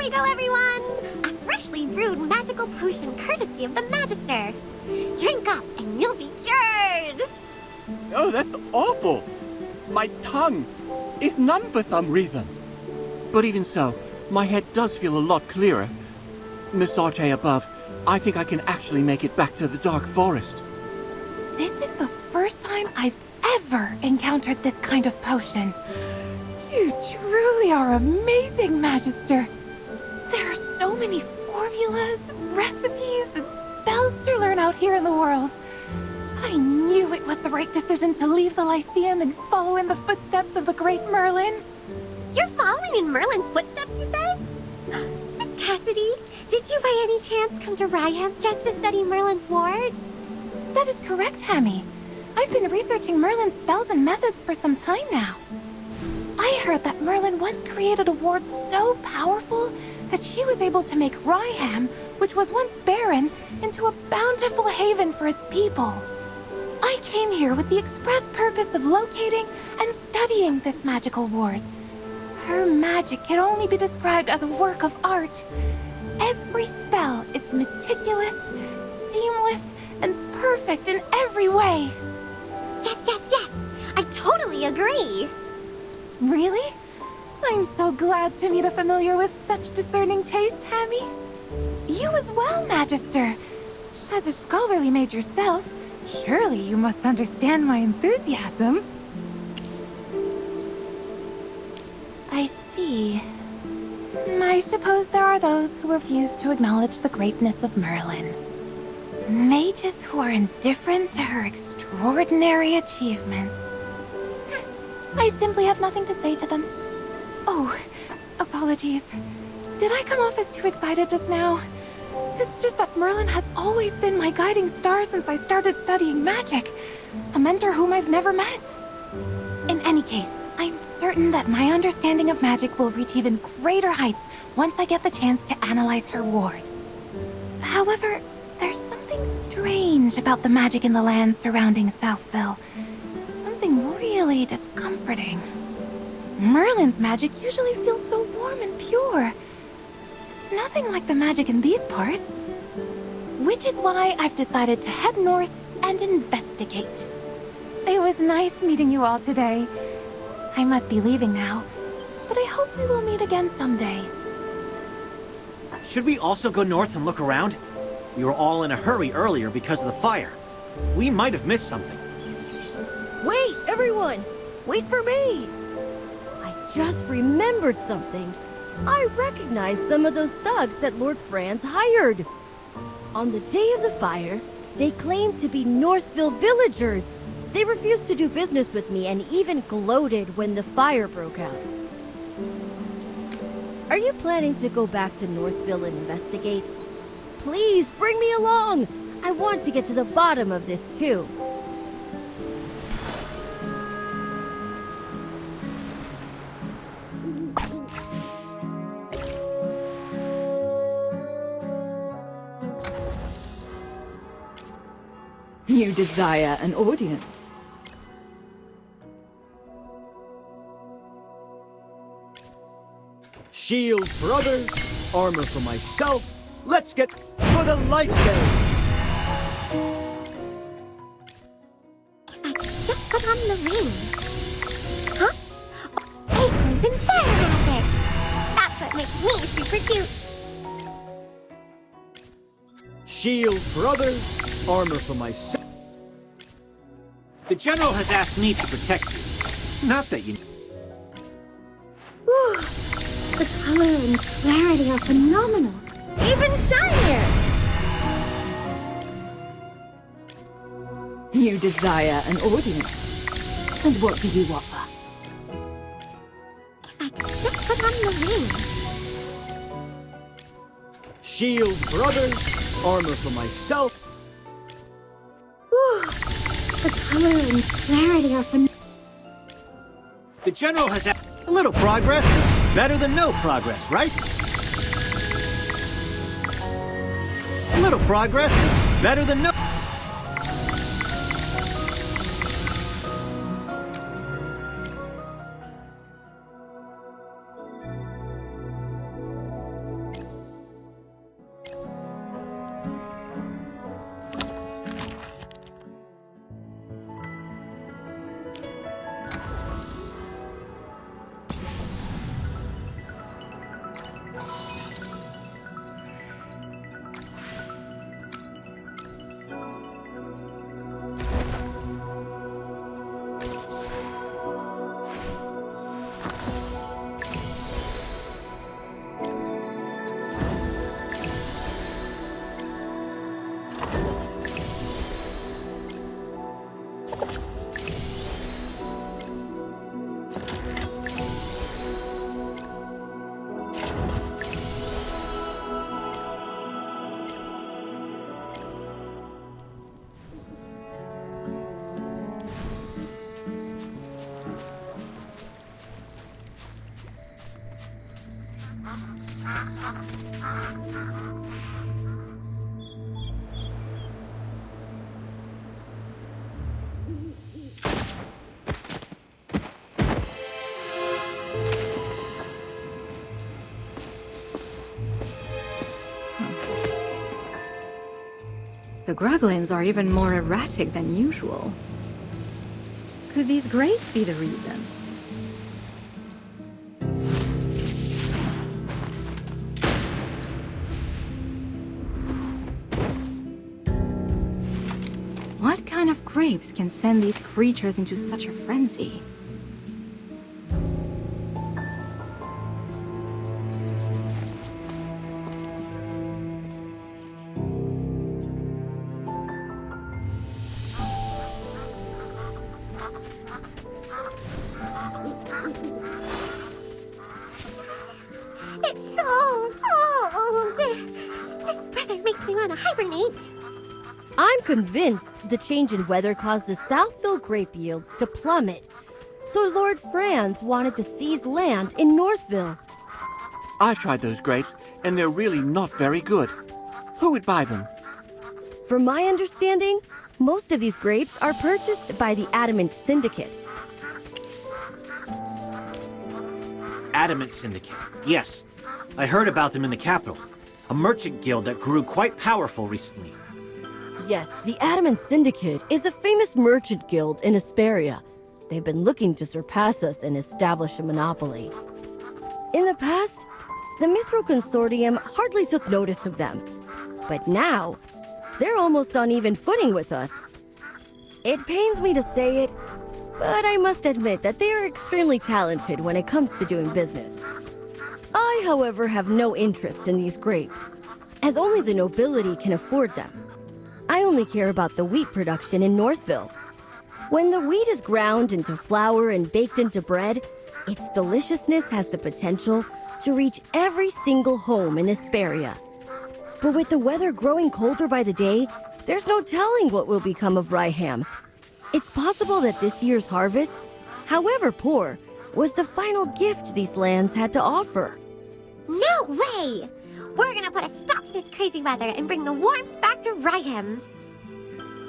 we go, everyone! A freshly brewed magical potion courtesy of the Magister. Drink up and you'll be cured! Oh, that's awful! My tongue is numb for some reason. But even so, my head does feel a lot clearer. Miss Arte above, I think I can actually make it back to the Dark Forest. This is the first time I've ever encountered this kind of potion. You truly are amazing, Magister. There are so many formulas, recipes, and spells to learn out here in the world. I knew it was the right decision to leave the Lyceum and follow in the footsteps of the great Merlin. You're following in Merlin's footsteps, you say? Miss Cassidy, did you by any chance come to Ryham just to study Merlin's ward? That is correct, Hammy. I've been researching Merlin's spells and methods for some time now. I heard that Merlin once created a ward so powerful that she was able to make Ryham, which was once barren, into a bountiful haven for its people. I came here with the express purpose of locating and studying this magical ward. Her magic can only be described as a work of art. Every spell is meticulous, seamless, and perfect in every way. Yes! I totally agree! Really? I'm so glad to meet a familiar with such discerning taste, Hammy. You as well, Magister. As a scholarly mage yourself, surely you must understand my enthusiasm. I see. I suppose there are those who refuse to acknowledge the greatness of Merlin. Mages who are indifferent to her extraordinary achievements. I simply have nothing to say to them. Oh, apologies. Did I come off as too excited just now? It's just that Merlin has always been my guiding star since I started studying magic. A mentor whom I've never met. In any case, I'm certain that my understanding of magic will reach even greater heights once I get the chance to analyze her ward. However, there's something strange about the magic in the lands surrounding Southville. Something really discomforting. Merlin's magic usually feels so warm and pure. It's nothing like the magic in these parts. Which is why I've decided to head north and investigate. It was nice meeting you all today. I must be leaving now, but I hope we will meet again someday. Should we also go north and look around? We were all in a hurry earlier because of the fire. We might have missed something. Wait, everyone! Wait for me! I just remembered something. I recognize some of those thugs that Lord Franz hired. On the day of the fire, they claimed to be Northville villagers. They refused to do business with me and even gloated when the fire broke out. Are you planning to go back to Northville and investigate? Please, bring me along! I want to get to the bottom of this, too. You desire an audience. Shield for others, armor for myself. Let's get for the light day! If I could just put on the ring. Huh? Acorns and fire magic! That's what makes me super cute. Shield for others, armor for myself. The General has asked me to protect you. Not that you... Whew. The color and clarity are phenomenal. Even shinier! You desire an audience. And what do you offer? If I could just put on the ring. Shield for others, armor for myself. Whew. The color and clarity are phenomenal. The General has asked... A little progress is better than no progress, right? A little progress is better than no... The Gruglins are even more erratic than usual. Could these grapes be the reason? What kind of grapes can send these creatures into such a frenzy? It's so cold. This weather makes me want to hibernate. I'm convinced the change in weather caused the Southville grape yields to plummet. So Lord Franz wanted to seize land in Northville. I've tried those grapes, and they're really not very good. Who would buy them? From my understanding, most of these grapes are purchased by the Adamant Syndicate. Adamant Syndicate. Yes, I heard about them in the capital. A merchant guild that grew quite powerful recently. Yes, the Adamant Syndicate is a famous merchant guild in Asperia. They've been looking to surpass us and establish a monopoly. In the past, the Mithril Consortium hardly took notice of them. But now, they're almost on even footing with us. It pains me to say it, but I must admit that they are extremely talented when it comes to doing business. I, however, have no interest in these grapes, as only the nobility can afford them. I only care about the wheat production in Northville. When the wheat is ground into flour and baked into bread, its deliciousness has the potential to reach every single home in Asperia. But with the weather growing colder by the day, there's no telling what will become of Ryham. It's possible that this year's harvest, however poor, was the final gift these lands had to offer. No way! We're gonna put a stop to this crazy weather and bring the warmth back to Ryham.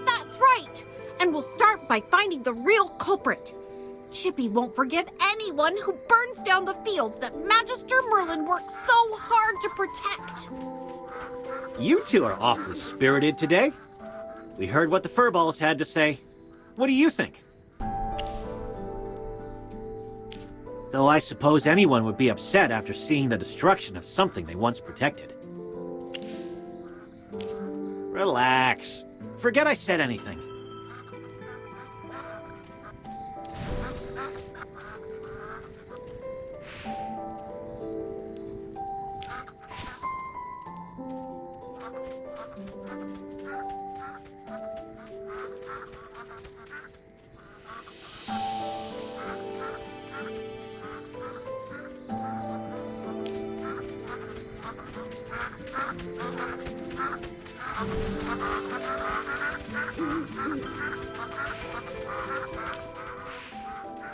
That's right! And we'll start by finding the real culprit. Chippy won't forgive anyone who burns down the fields that Magister Merlin worked so hard to protect. You two are awfully spirited today. We heard what the furballs had to say. What do you think? Though I suppose anyone would be upset after seeing the destruction of something they once protected. Relax. Forget I said anything.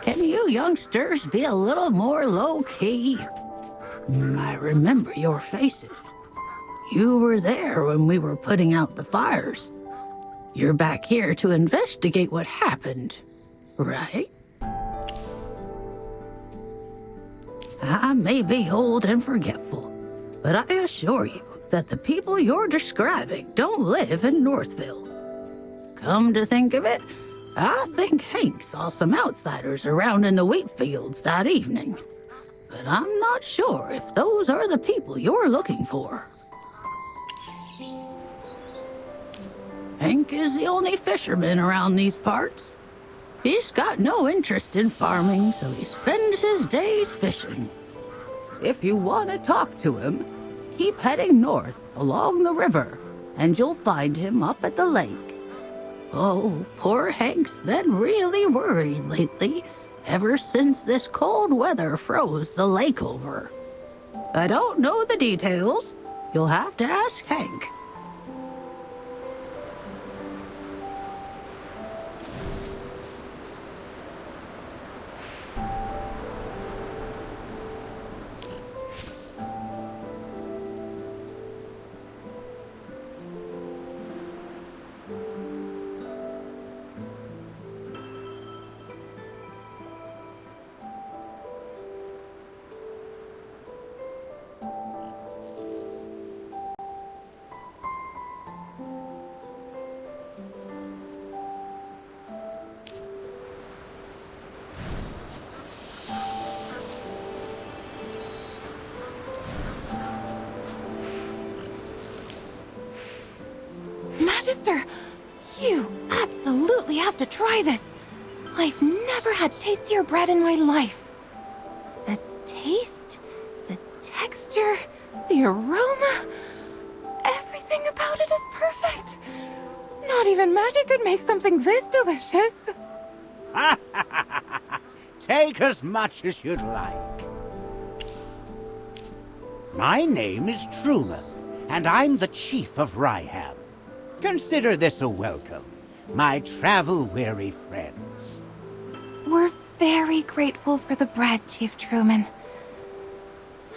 Can you youngsters be a little more low-key? I remember your faces. You were there when we were putting out the fires. You're back here to investigate what happened, right? I may be old and forgetful, but I assure you that the people you're describing don't live in Northville. Come to think of it, I think Hank saw some outsiders around in the wheat fields that evening. But I'm not sure if those are the people you're looking for. Hank is the only fisherman around these parts. He's got no interest in farming, so he spends his days fishing. If you want to talk to him, keep heading north along the river, and you'll find him up at the lake. Oh, poor Hank's been really worried lately, ever since this cold weather froze the lake over. I don't know the details. You'll have to ask Hank. Magister, you absolutely have to try this. I've never had tastier bread in my life. The taste, the texture, the aroma, everything about it is perfect. Not even magic could make something this delicious. Take as much as you'd like. My name is Truman, and I'm the chief of Ryham. Consider this a welcome, my travel-weary friends. We're very grateful for the bread, Chief Truman.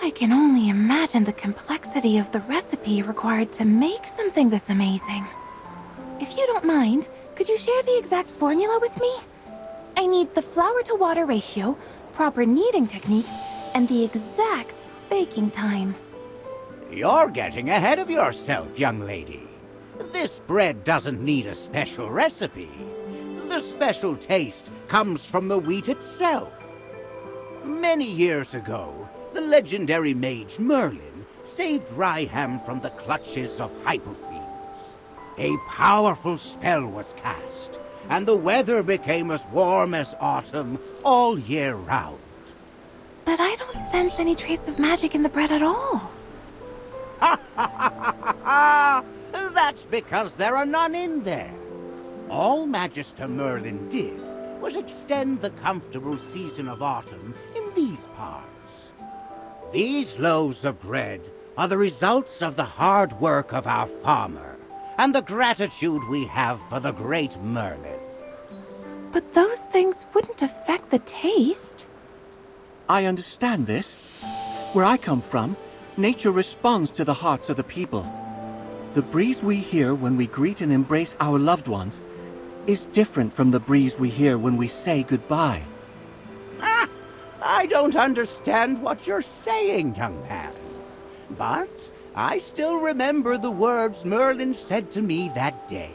I can only imagine the complexity of the recipe required to make something this amazing. If you don't mind, could you share the exact formula with me? I need the flour-to-water ratio, proper kneading techniques, and the exact baking time. You're getting ahead of yourself, young lady. This bread doesn't need a special recipe. The special taste comes from the wheat itself. Many years ago, the legendary mage Merlin saved Ryham from the clutches of hypofiends. A powerful spell was cast, and the weather became as warm as autumn all year round. But I don't sense any trace of magic in the bread at all. That's because there are none in there. All Magister Merlin did was extend the comfortable season of autumn in these parts. These loaves of bread are the results of the hard work of our farmer and the gratitude we have for the great Merlin. But those things wouldn't affect the taste. I understand this. Where I come from, nature responds to the hearts of the people. The breeze we hear when we greet and embrace our loved ones is different from the breeze we hear when we say goodbye. I don't understand what you're saying, young man. But I still remember the words Merlin said to me that day.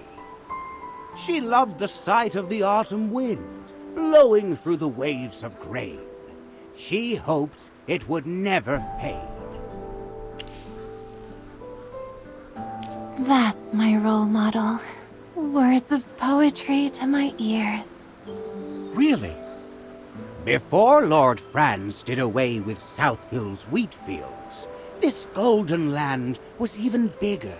She loved the sight of the autumn wind blowing through the waves of grain. She hoped it would never fade. That's my role model. Words of poetry to my ears. Really? Before Lord Franz did away with South Hill's wheat fields, this golden land was even bigger.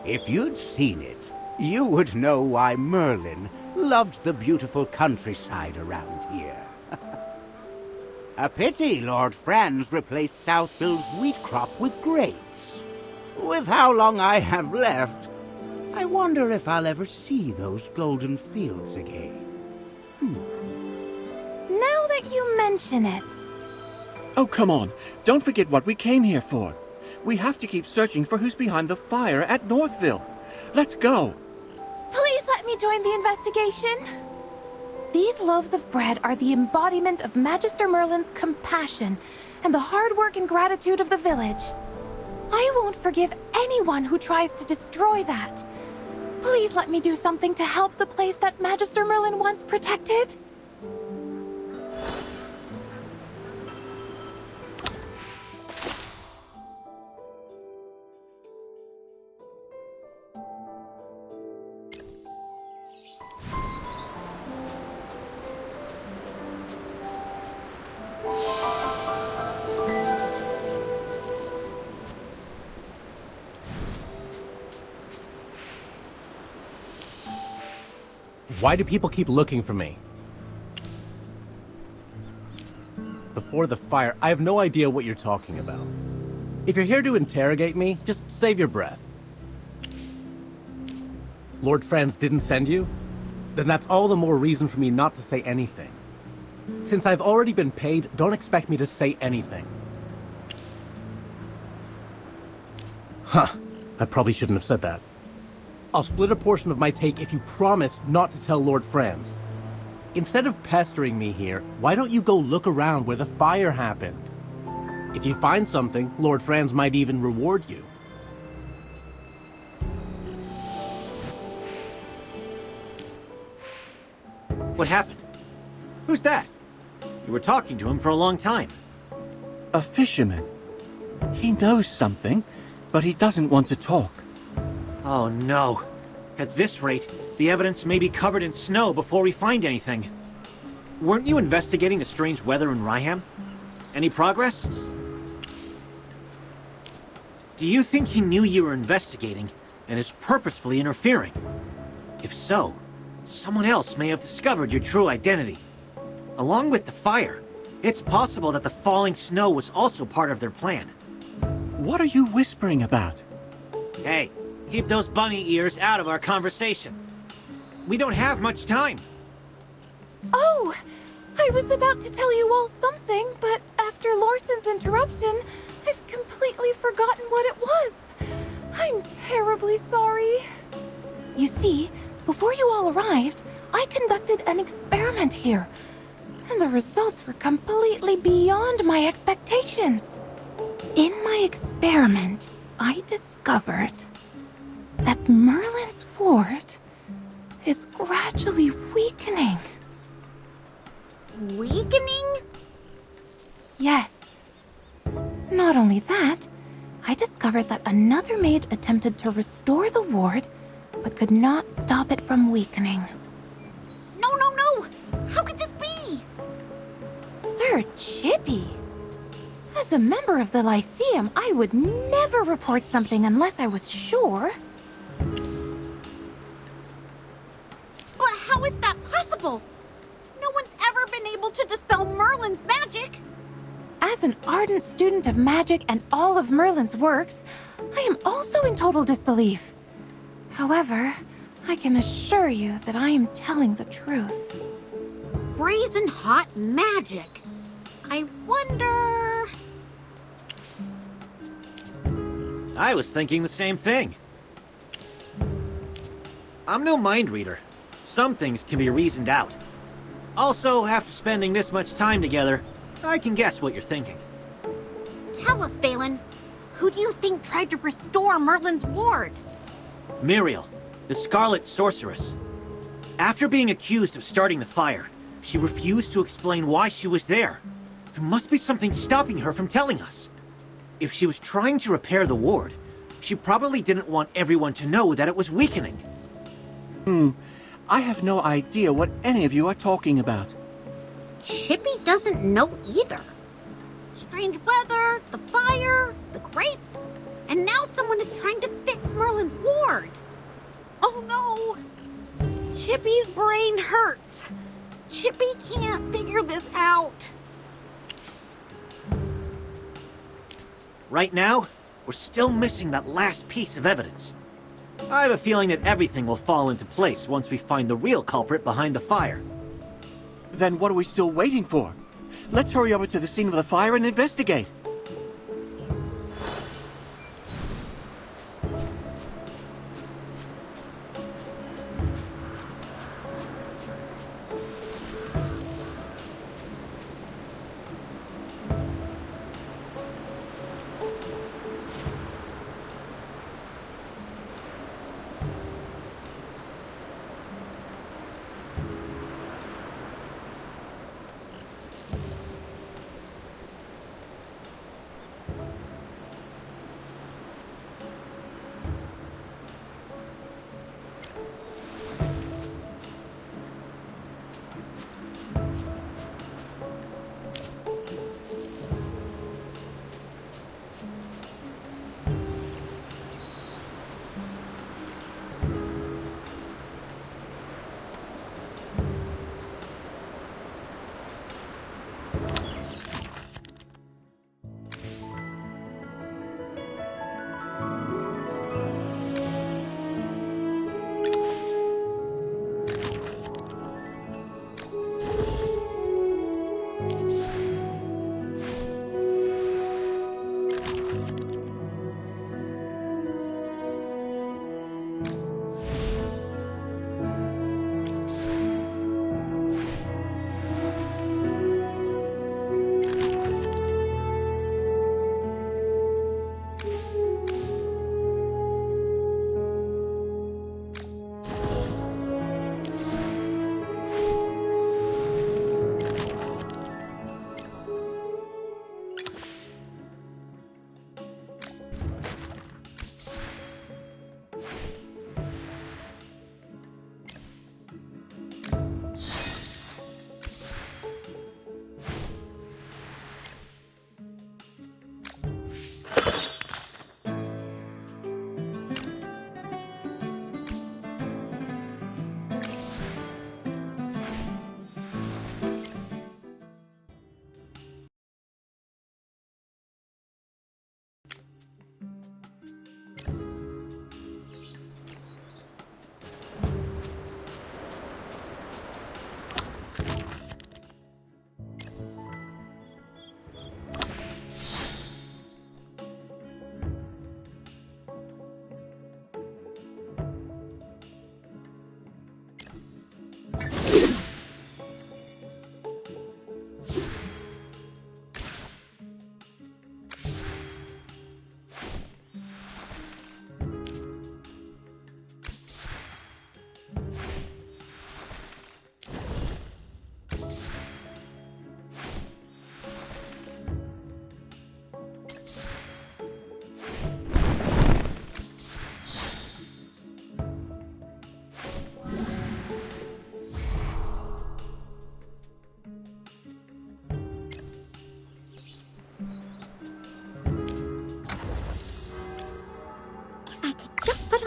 If you'd seen it, you would know why Merlin loved the beautiful countryside around here. A pity Lord Franz replaced South Hill's wheat crop with grapes. With how long I have left, I wonder if I'll ever see those golden fields again. Now that you mention it. Oh, come on. Don't forget what we came here for. We have to keep searching for who's behind the fire at Northville. Let's go. Please let me join the investigation. These loaves of bread are the embodiment of Magister Merlin's compassion and the hard work and gratitude of the village. I won't forgive anyone who tries to destroy that. Please let me do something to help the place that Magister Merlin once protected. Why do people keep looking for me? Before the fire, I have no idea what you're talking about. If you're here to interrogate me, just save your breath. Lord Franz didn't send you? Then that's all the more reason for me not to say anything. Since I've already been paid, don't expect me to say anything. Huh. I probably shouldn't have said that. I'll split a portion of my take if you promise not to tell Lord Franz. Instead of pestering me here, why don't you go look around where the fire happened? If you find something, Lord Franz might even reward you. What happened? Who's that? You were talking to him for a long time. A fisherman. He knows something, but he doesn't want to talk. Oh no. At this rate, the evidence may be covered in snow before we find anything. Weren't you investigating the strange weather in Ryham? Any progress? Do you think he knew you were investigating and is purposefully interfering? If so, someone else may have discovered your true identity. Along with the fire, it's possible that the falling snow was also part of their plan. What are you whispering about? Hey, keep those bunny ears out of our conversation. We don't have much time. Oh, I was about to tell you all something, but after Lawson's interruption, I've completely forgotten what it was. I'm terribly sorry. You see, before you all arrived, I conducted an experiment here, and the results were completely beyond my expectations. In my experiment, I discovered that Merlin's ward is gradually weakening. Weakening? Yes. Not only that, I discovered that another maid attempted to restore the ward, but could not stop it from weakening. No, no, no! How could this be? Sir Chippy! As a member of the Lyceum, I would never report something unless I was sure. But how is that possible? No one's ever been able to dispel Merlin's magic. As an ardent student of magic and all of Merlin's works, I am also in total disbelief. However, I can assure you that I am telling the truth. Brazen hot magic. I wonder... I was thinking the same thing. I'm no mind reader. Some things can be reasoned out. Also, after spending this much time together, I can guess what you're thinking. Tell us, Balin. Who do you think tried to restore Merlin's ward? Muriel, the Scarlet Sorceress. After being accused of starting the fire, she refused to explain why she was there. There must be something stopping her from telling us. If she was trying to repair the ward, she probably didn't want everyone to know that it was weakening. I have no idea what any of you are talking about. Chippy doesn't know either. Strange weather, the fire, the grapes, and now someone is trying to fix Merlin's ward. Oh no! Chippy's brain hurts. Chippy can't figure this out. Right now, we're still missing that last piece of evidence. I have a feeling that everything will fall into place once we find the real culprit behind the fire. Then what are we still waiting for? Let's hurry over to the scene of the fire and investigate.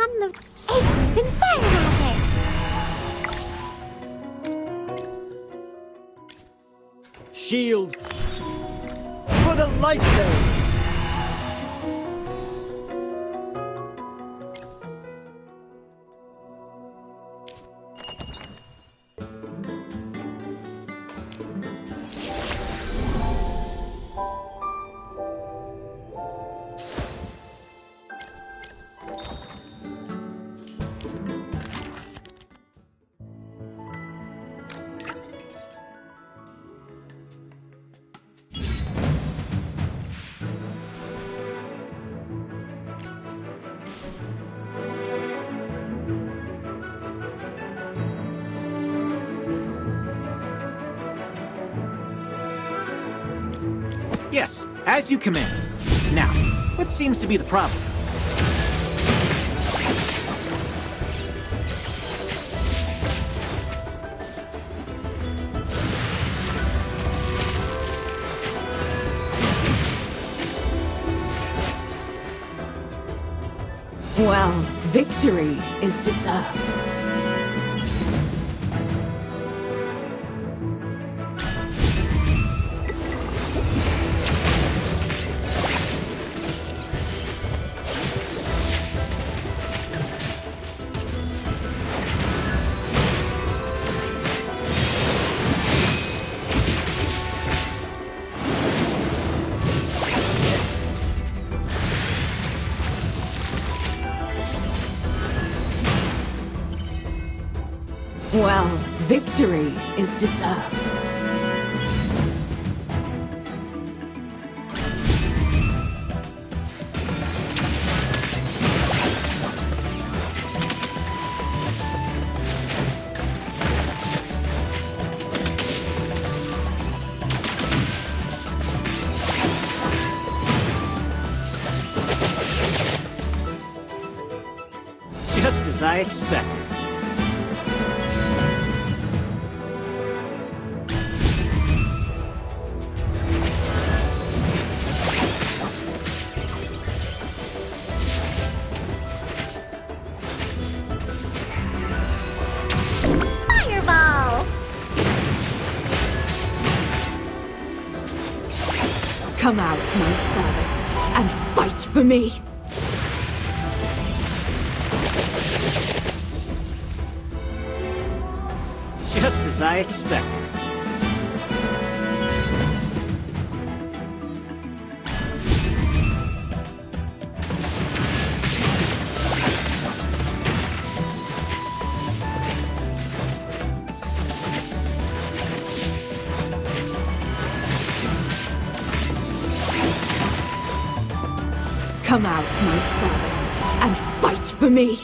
on the acorns and fire magic. Shield for the light blade! Yes, as you command. Now, what seems to be the problem? Well, victory is deserved. Well, victory is deserved. Just as I expected. Fireball! Come out, my servant, and fight for me! Just as I expected. Come out, my servant, and fight for me!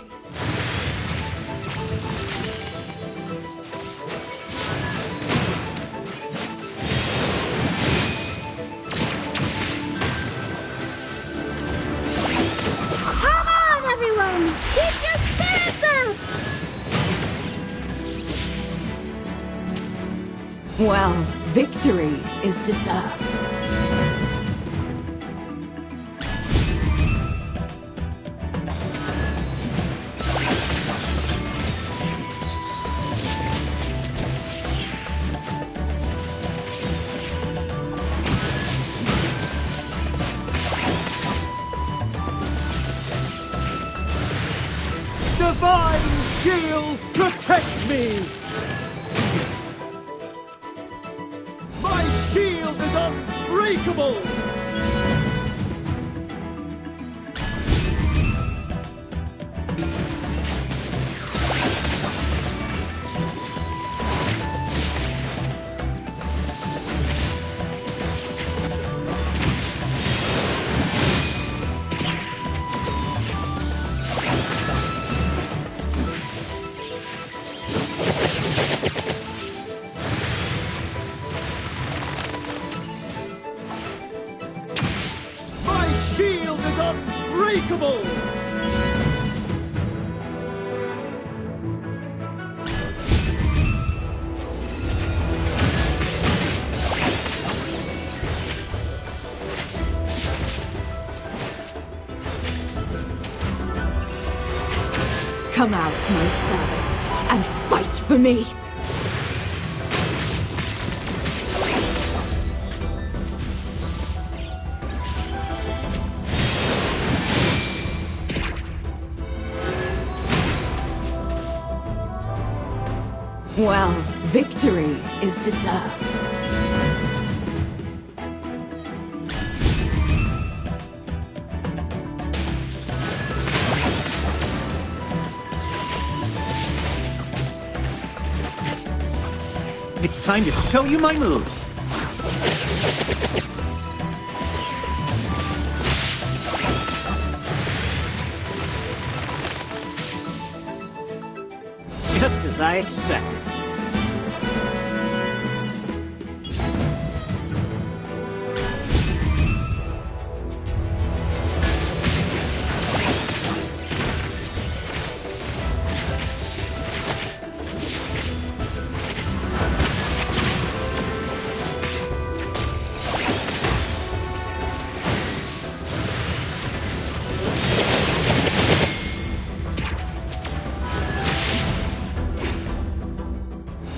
Come on, everyone! Keep your spirits up! Well, victory is deserved. Divine shield protects me! My shield is unbreakable! My shield is unbreakable! Come out, my servant, and fight for me! Well, victory is deserved. It's time to show you my moves. Just as I expected.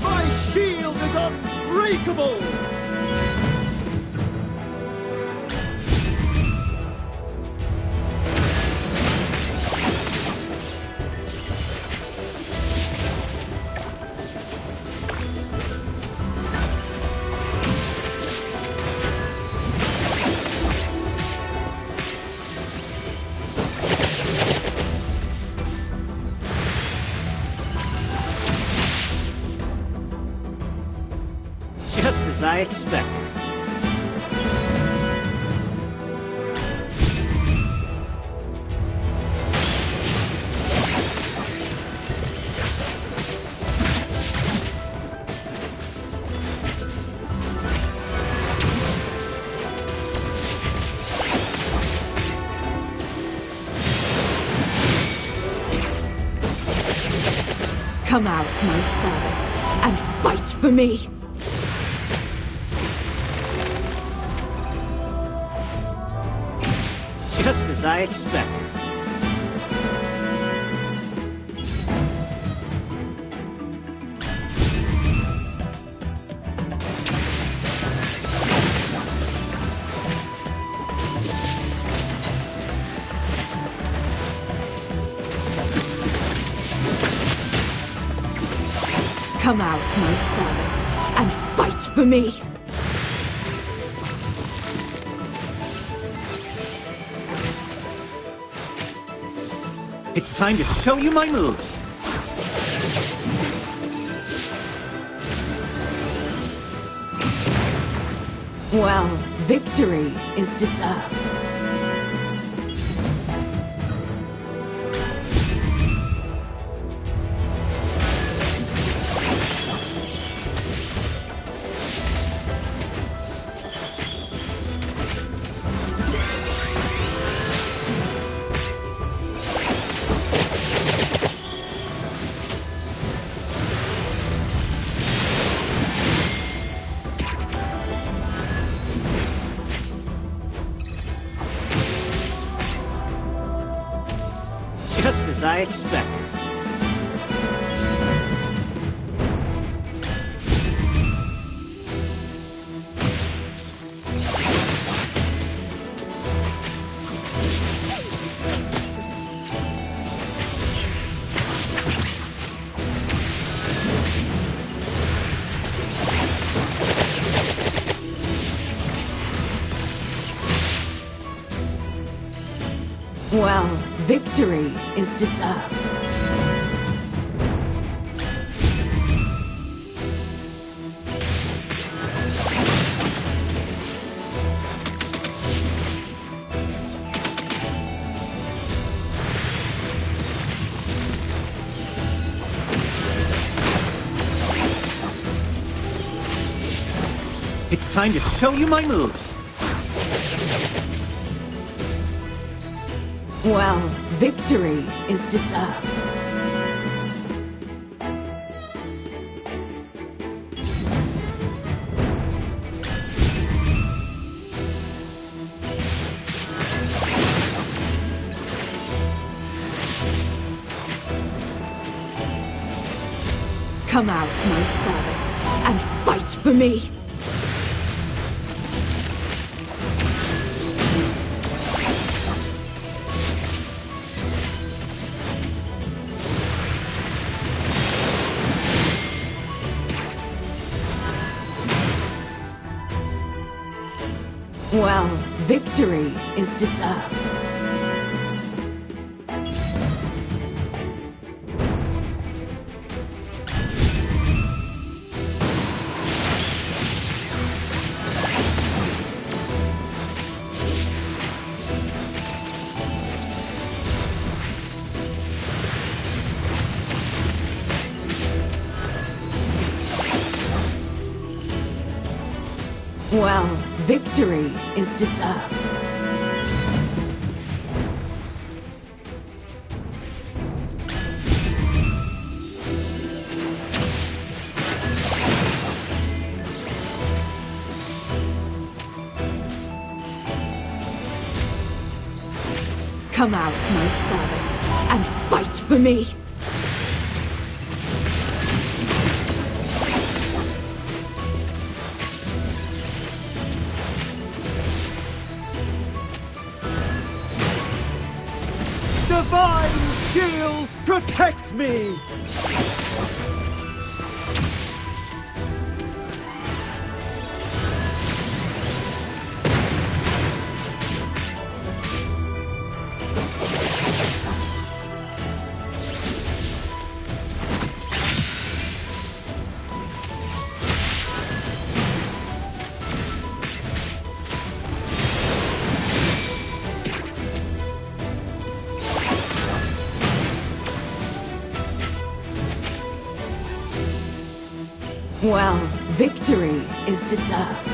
My shield is unbreakable! Just as I expected. Come out, my servant, and fight for me! Just as I expected. Come out, my servant, and fight for me! It's time to show you my moves. Well, victory is deserved. Just as I expected. Well, victory is deserved. It's time to show you my moves. Well, victory is deserved. Come out, my servant, and fight for me! Well, victory is deserved. Well, victory is deserved. Come out, my servant, and fight for me! Divine shield, protect me! Well, victory is deserved.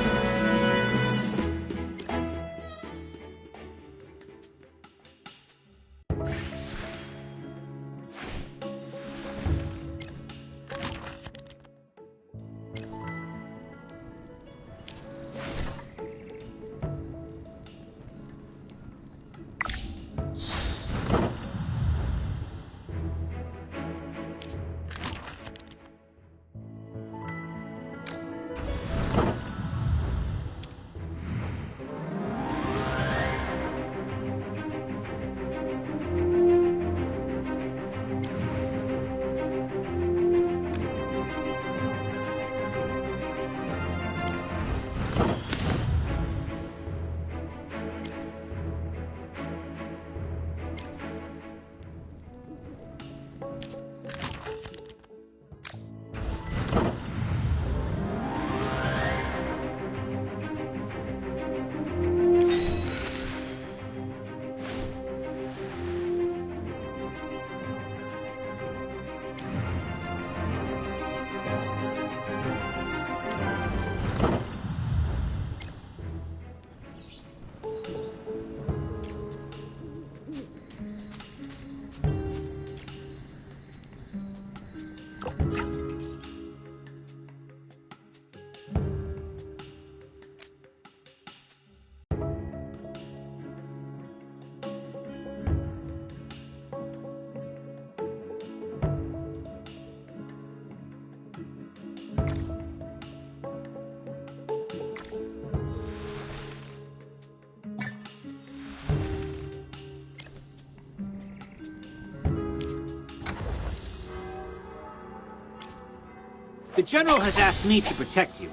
The General has asked me to protect you.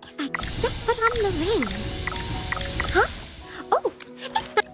If I could just put on the ring. Huh? Oh, it's the...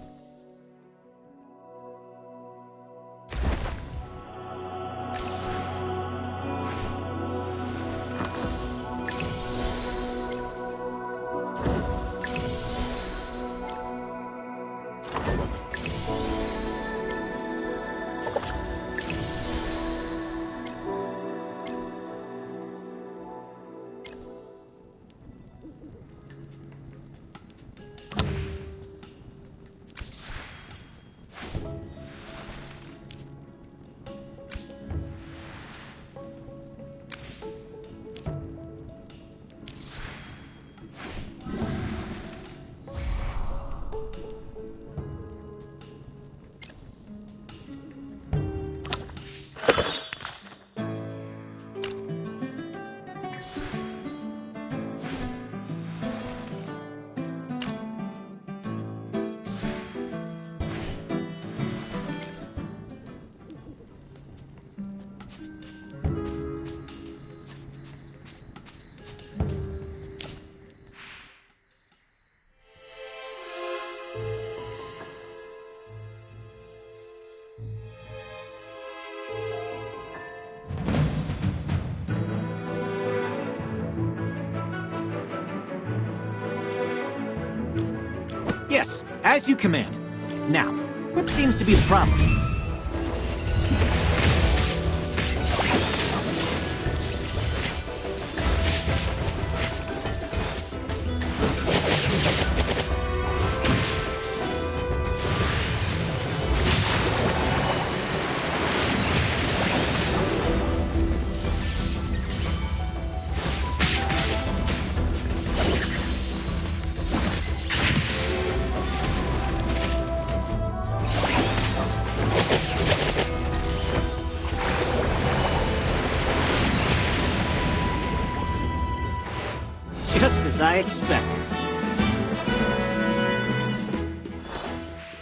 Yes, as you command. Now, what seems to be the problem? Just as I expected.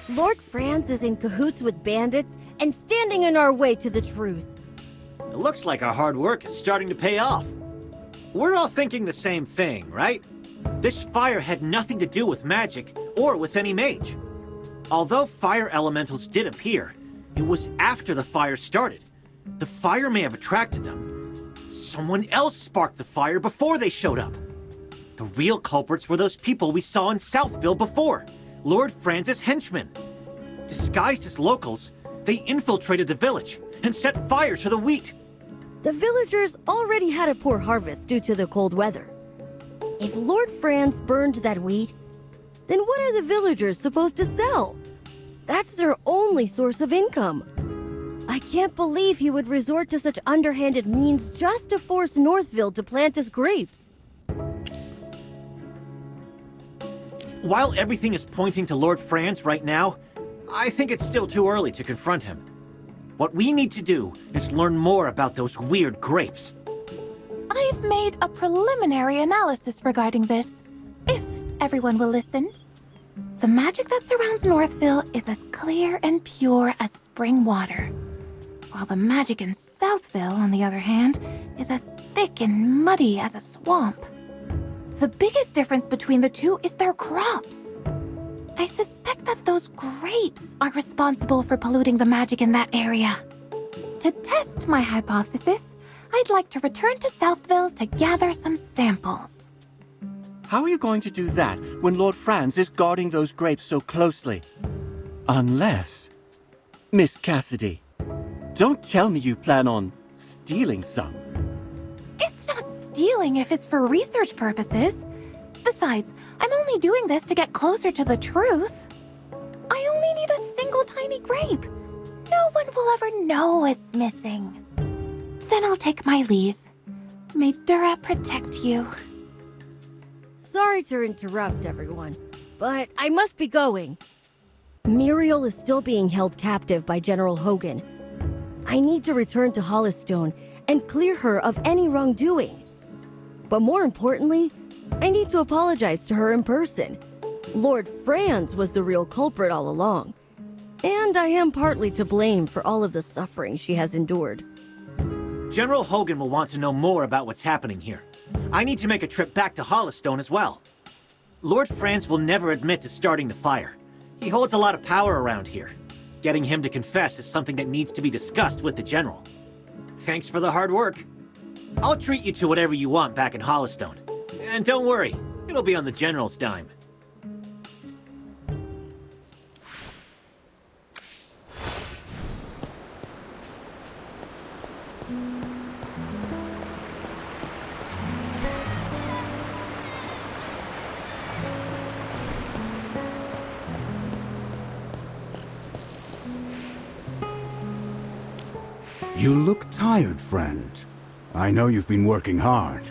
Lord Franz is in cahoots with bandits and standing in our way to the truth. It looks like our hard work is starting to pay off. We're all thinking the same thing, right? This fire had nothing to do with magic or with any mage. Although fire elementals did appear, it was after the fire started. The fire may have attracted them. Someone else sparked the fire before they showed up. The real culprits were those people we saw in Southville before, Lord Franz's henchmen. Disguised as locals, they infiltrated the village and set fire to the wheat. The villagers already had a poor harvest due to the cold weather. If Lord Franz burned that wheat, then what are the villagers supposed to sell? That's their only source of income. I can't believe he would resort to such underhanded means just to force Northville to plant his grapes. While everything is pointing to Lord Franz right now, I think it's still too early to confront him. What we need to do is learn more about those weird grapes. I've made a preliminary analysis regarding this, if everyone will listen. The magic that surrounds Northville is as clear and pure as spring water, while the magic in Southville, on the other hand, is as thick and muddy as a swamp. The biggest difference between the two is their crops. I suspect that those grapes are responsible for polluting the magic in that area. To test my hypothesis, I'd like to return to Southville to gather some samples. How are you going to do that when Lord Franz is guarding those grapes so closely? Unless... Miss Cassidy, don't tell me you plan on stealing some. It's not stealing if it's for research purposes. Besides, I'm only doing this to get closer to the truth. I only need a single tiny grape. No one will ever know it's missing. Then I'll take my leave. May Dura protect you. Sorry to interrupt, everyone, but I must be going. Muriel is still being held captive by General Hogan. I need to return to Hollistone and clear her of any wrongdoing. But more importantly, I need to apologize to her in person. Lord Franz was the real culprit all along, and I am partly to blame for all of the suffering she has endured. General Hogan will want to know more about what's happening here. I need to make a trip back to Hollistone as well. Lord Franz will never admit to starting the fire. He holds a lot of power around here. Getting him to confess is something that needs to be discussed with the General. Thanks for the hard work. I'll treat you to whatever you want back in Hollistone. And don't worry, it'll be on the General's dime. You look tired, friend. I know you've been working hard.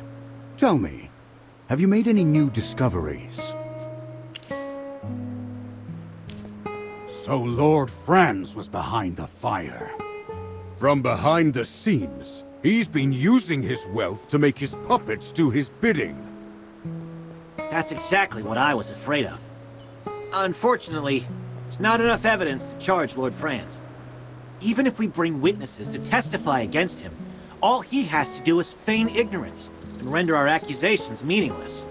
Tell me, have you made any new discoveries? So Lord Franz was behind the fire. From behind the scenes, he's been using his wealth to make his puppets do his bidding. That's exactly what I was afraid of. Unfortunately, there's not enough evidence to charge Lord Franz. Even if we bring witnesses to testify against him, all he has to do is feign ignorance and render our accusations meaningless.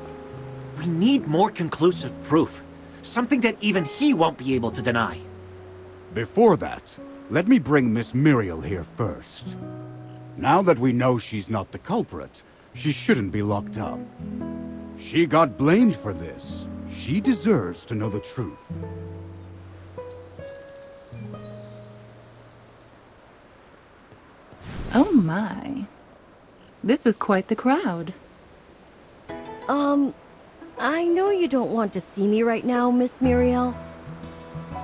We need more conclusive proof, something that even he won't be able to deny. Before that, let me bring Miss Muriel here first. Now that we know she's not the culprit, she shouldn't be locked up. She got blamed for this, She deserves to know the truth. Oh my. This is quite the crowd. I know you don't want to see me right now, Miss Muriel,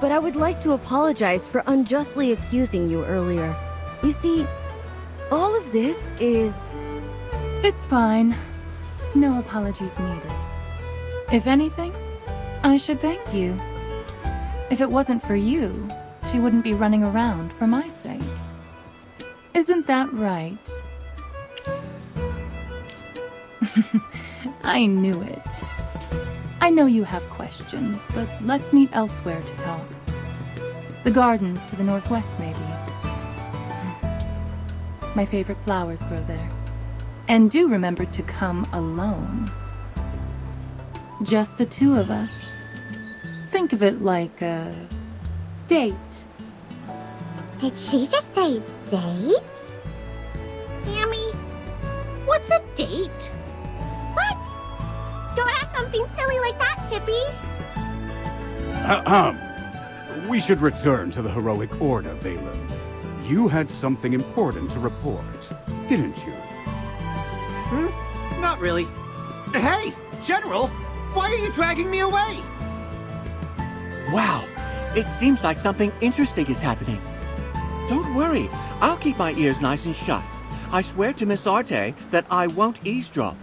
but I would like to apologize for unjustly accusing you earlier. You see, all of this is... It's fine. No apologies needed. If anything, I should thank you. If it wasn't for you, she wouldn't be running around for my sake. Isn't that right? I knew it. I know you have questions, but let's meet elsewhere to talk. The gardens to the northwest, maybe. My favorite flowers grow there. And do remember to come alone. Just the two of us. Think of it like a date. Did she just say date? Tammy, what's a date? What? Don't ask something silly like that, Chippy. Ahem. We should return to the heroic order, Valen. You had something important to report, didn't you? Not really. Hey, General! Why are you dragging me away? Wow, it seems like something interesting is happening. Don't worry, I'll keep my ears nice and shut. I swear to Miss Arte that I won't eavesdrop.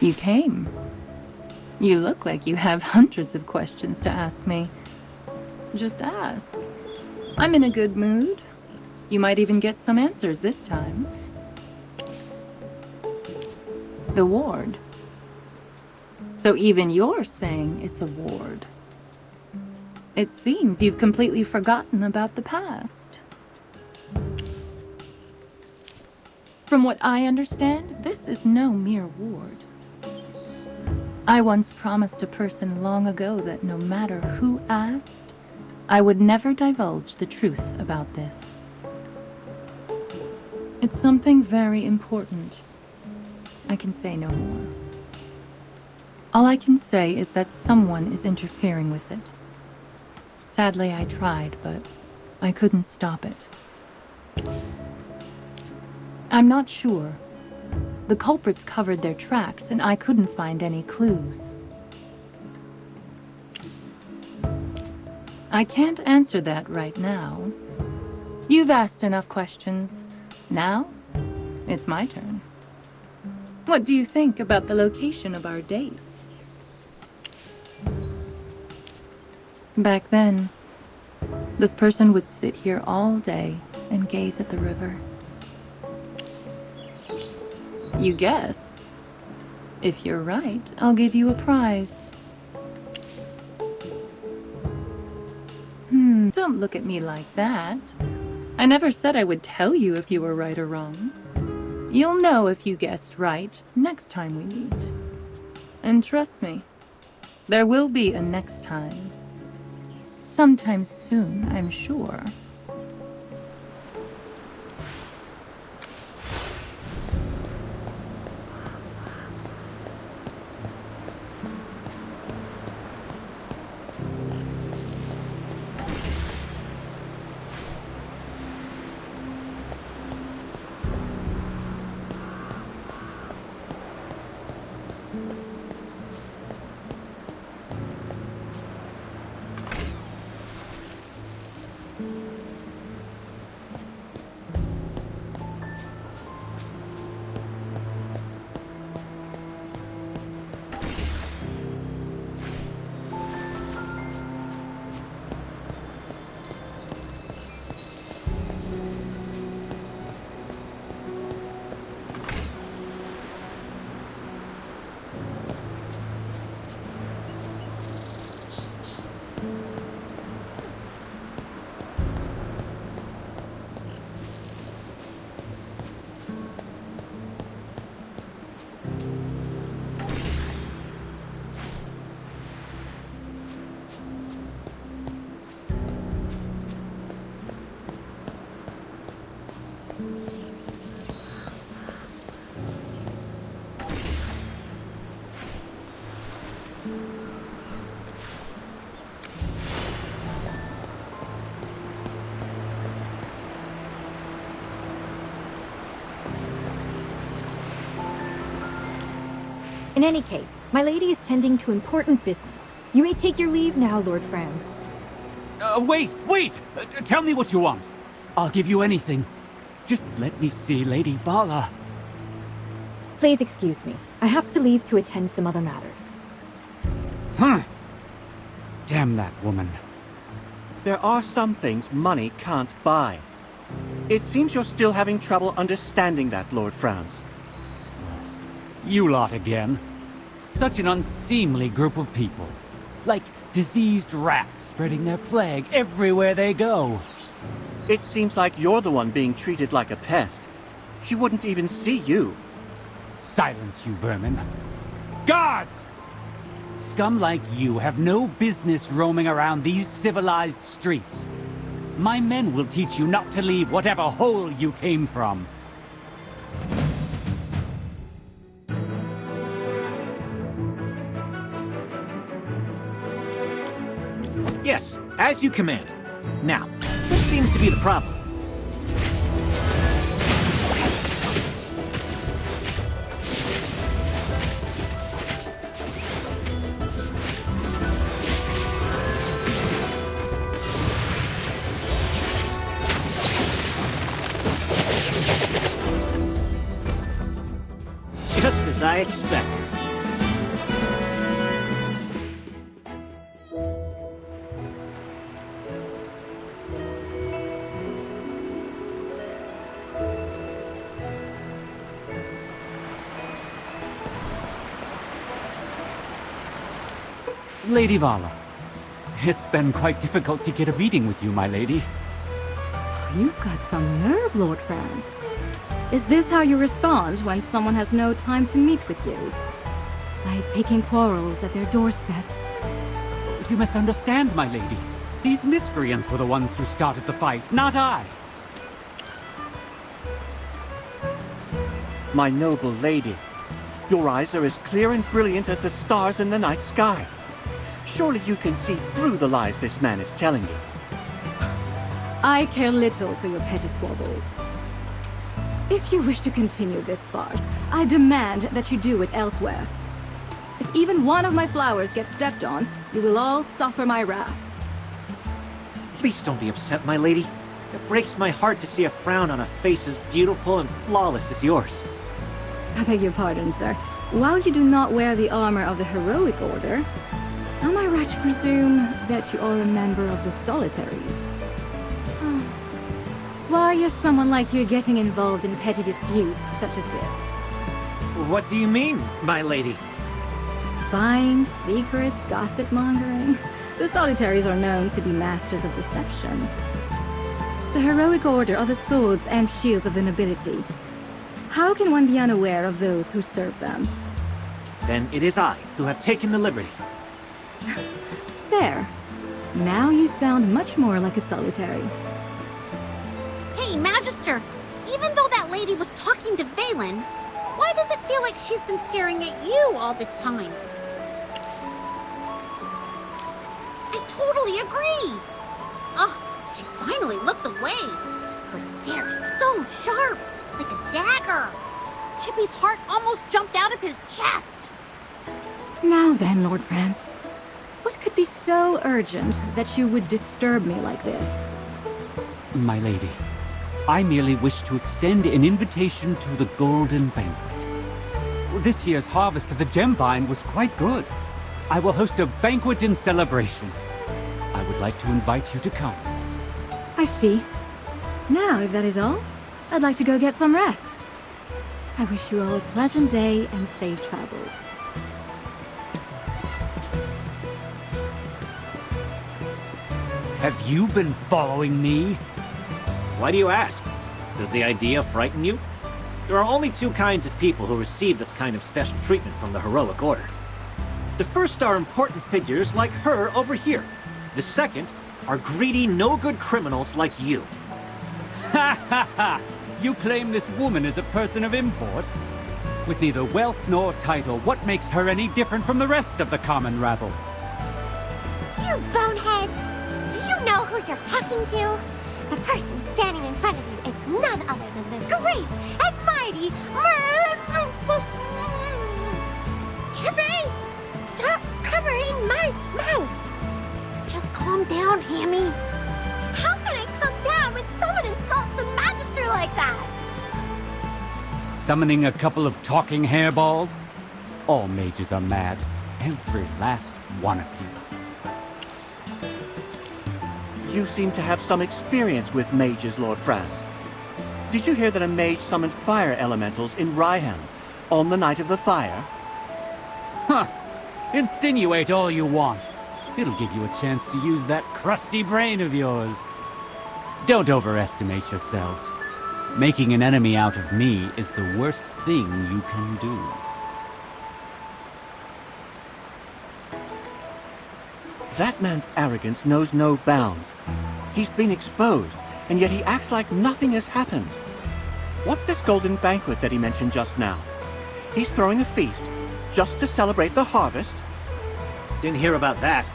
You came. You look like you have hundreds of questions to ask me. Just ask. I'm in a good mood. You might even get some answers this time. The ward. So even you're saying it's a ward. It seems you've completely forgotten about the past. From what I understand, this is no mere ward. I once promised a person long ago that no matter who asked, I would never divulge the truth about this. It's something very important. I can say no more. All I can say is that someone is interfering with it. Sadly, I tried, but I couldn't stop it. I'm not sure. The culprits covered their tracks, and I couldn't find any clues. I can't answer that right now. You've asked enough questions. Now, it's my turn. What do you think about the location of our date? Back then, this person would sit here all day and gaze at the river. You guess. If you're right, I'll give you a prize. Don't look at me like that. I never said I would tell you if you were right or wrong. You'll know if you guessed right next time we meet. And trust me, there will be a next time. Sometime soon, I'm sure. In any case, my lady is tending to important business. You may take your leave now, Lord Franz. Wait! Tell me what you want. I'll give you anything. Just let me see Lady Vala. Please excuse me. I have to leave to attend some other matters. Damn that woman. There are some things money can't buy. It seems you're still having trouble understanding that, Lord Franz. You lot again. Such an unseemly group of people. Like diseased rats spreading their plague everywhere they go. It seems like you're the one being treated like a pest. She wouldn't even see you. Silence, you vermin. Guards! Scum like you have no business roaming around these civilized streets. My men will teach you not to leave whatever hole you came from. Yes, as you command. Now, what seems to be the problem? Just as I expected. Lady Vala, it's been quite difficult to get a meeting with you, my lady. You've got some nerve, Lord Franz. Is this how you respond when someone has no time to meet with you? By picking quarrels at their doorstep? You misunderstand, my lady. These miscreants were the ones who started the fight, not I. My noble lady, your eyes are as clear and brilliant as the stars in the night sky. Surely you can see through the lies this man is telling you. I care little for your petty squabbles. If you wish to continue this farce, I demand that you do it elsewhere. If even one of my flowers gets stepped on, you will all suffer my wrath. Please don't be upset, my lady. It breaks my heart to see a frown on a face as beautiful and flawless as yours. I beg your pardon, sir. While you do not wear the armor of the Heroic Order, am I right to presume that you are a member of the Solitaries? Why is someone like you getting involved in petty disputes such as this? What do you mean, my lady? Spying, secrets, gossip-mongering. The Solitaries are known to be masters of deception. The Heroic Order are the swords and shields of the nobility. How can one be unaware of those who serve them? Then it is I who have taken the liberty. There. Now you sound much more like a Solitary. Hey, Magister! Even though that lady was talking to Valen, why does it feel like she's been staring at you all this time? I totally agree! She finally looked away. Her stare is so sharp, like a dagger. Chippy's heart almost jumped out of his chest. Now then, Lord Franz. What could be so urgent that you would disturb me like this? My lady, I merely wish to extend an invitation to the Golden Banquet. This year's harvest of the gem vine was quite good. I will host a banquet in celebration. I would like to invite you to come. I see. Now, if that is all, I'd like to go get some rest. I wish you all a pleasant day and safe travels. Have you been following me? Why do you ask? Does the idea frighten you? There are only two kinds of people who receive this kind of special treatment from the Heroic Order. The first are important figures like her over here. The second are greedy, no-good criminals like you. Ha ha ha! You claim this woman is a person of import? With neither wealth nor title, what makes her any different from the rest of the common rabble? You bonehead! Do you know who you're talking to? The person standing in front of you is none other than the great and mighty Merlin. summoning a couple of talking hairballs? All mages are mad. Every last one of you. You seem to have some experience with mages, Lord Franz. Did you hear that a mage summoned fire elementals in Raihan on the night of the fire? Huh. Insinuate all you want. It'll give you a chance to use that crusty brain of yours. Don't overestimate yourselves. Making an enemy out of me is the worst thing you can do. That man's arrogance knows no bounds. He's been exposed, and yet he acts like nothing has happened. What's this golden banquet that he mentioned just now? He's throwing a feast just to celebrate the harvest? Didn't hear about that.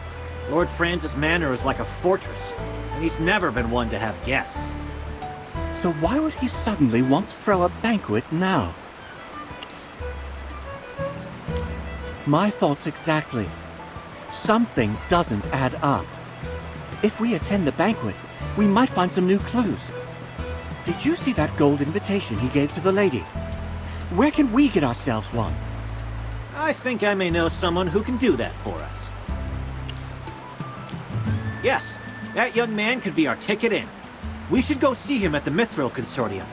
Lord Franz's manor is like a fortress, and he's never been one to have guests. So why would he suddenly want to throw a banquet now? My thoughts exactly. Something doesn't add up. If we attend the banquet, we might find some new clues. Did you see that gold invitation he gave to the lady? Where can we get ourselves one? I think I may know someone who can do that for us. Yes, that young man could be our ticket in. We should go see him at the Mithril Consortium.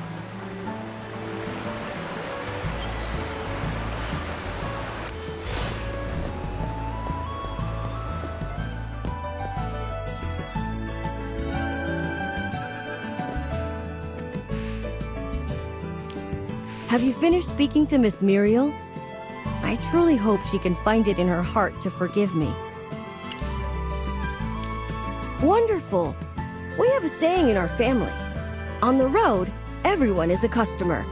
Have you finished speaking to Miss Muriel? I truly hope she can find it in her heart to forgive me. Wonderful! We have a saying in our family. On the road, everyone is a customer.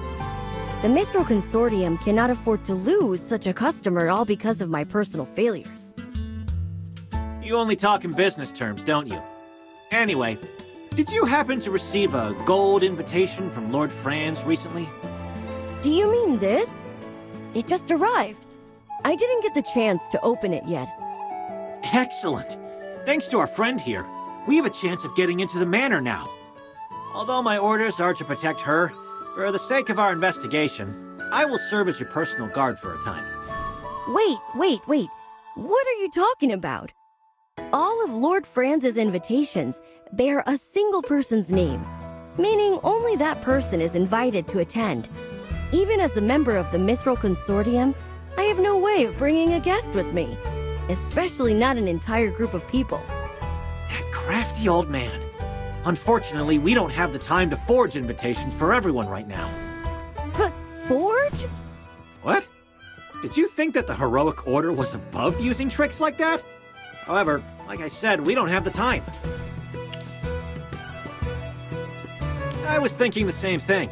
The Mithril Consortium cannot afford to lose such a customer all because of my personal failures. You only talk in business terms, don't you? Anyway, did you happen to receive a gold invitation from Lord Franz recently? Do you mean this? It just arrived. I didn't get the chance to open it yet. Excellent! Thanks to our friend here, we have a chance of getting into the manor now. Although my orders are to protect her, for the sake of our investigation, I will serve as your personal guard for a time. Wait. What are you talking about? All of Lord Franz's invitations bear a single person's name, meaning only that person is invited to attend. Even as a member of the Mithril Consortium, I have no way of bringing a guest with me, especially not an entire group of people. That crafty old man. Unfortunately, we don't have the time to forge invitations for everyone right now. Forge? What? Did you think that the Heroic Order was above using tricks like that? However, like I said, we don't have the time. I was thinking the same thing.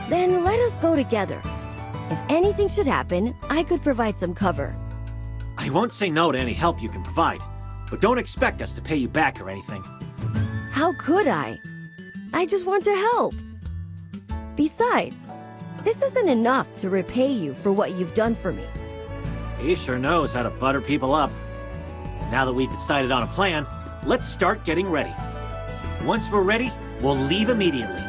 Then let us go together. If anything should happen, I could provide some cover. I won't say no to any help you can provide, but don't expect us to pay you back or anything. How could I? I just want to help. Besides, this isn't enough to repay you for what you've done for me. He sure knows how to butter people up. Now that we've decided on a plan, let's start getting ready. Once we're ready, we'll leave immediately.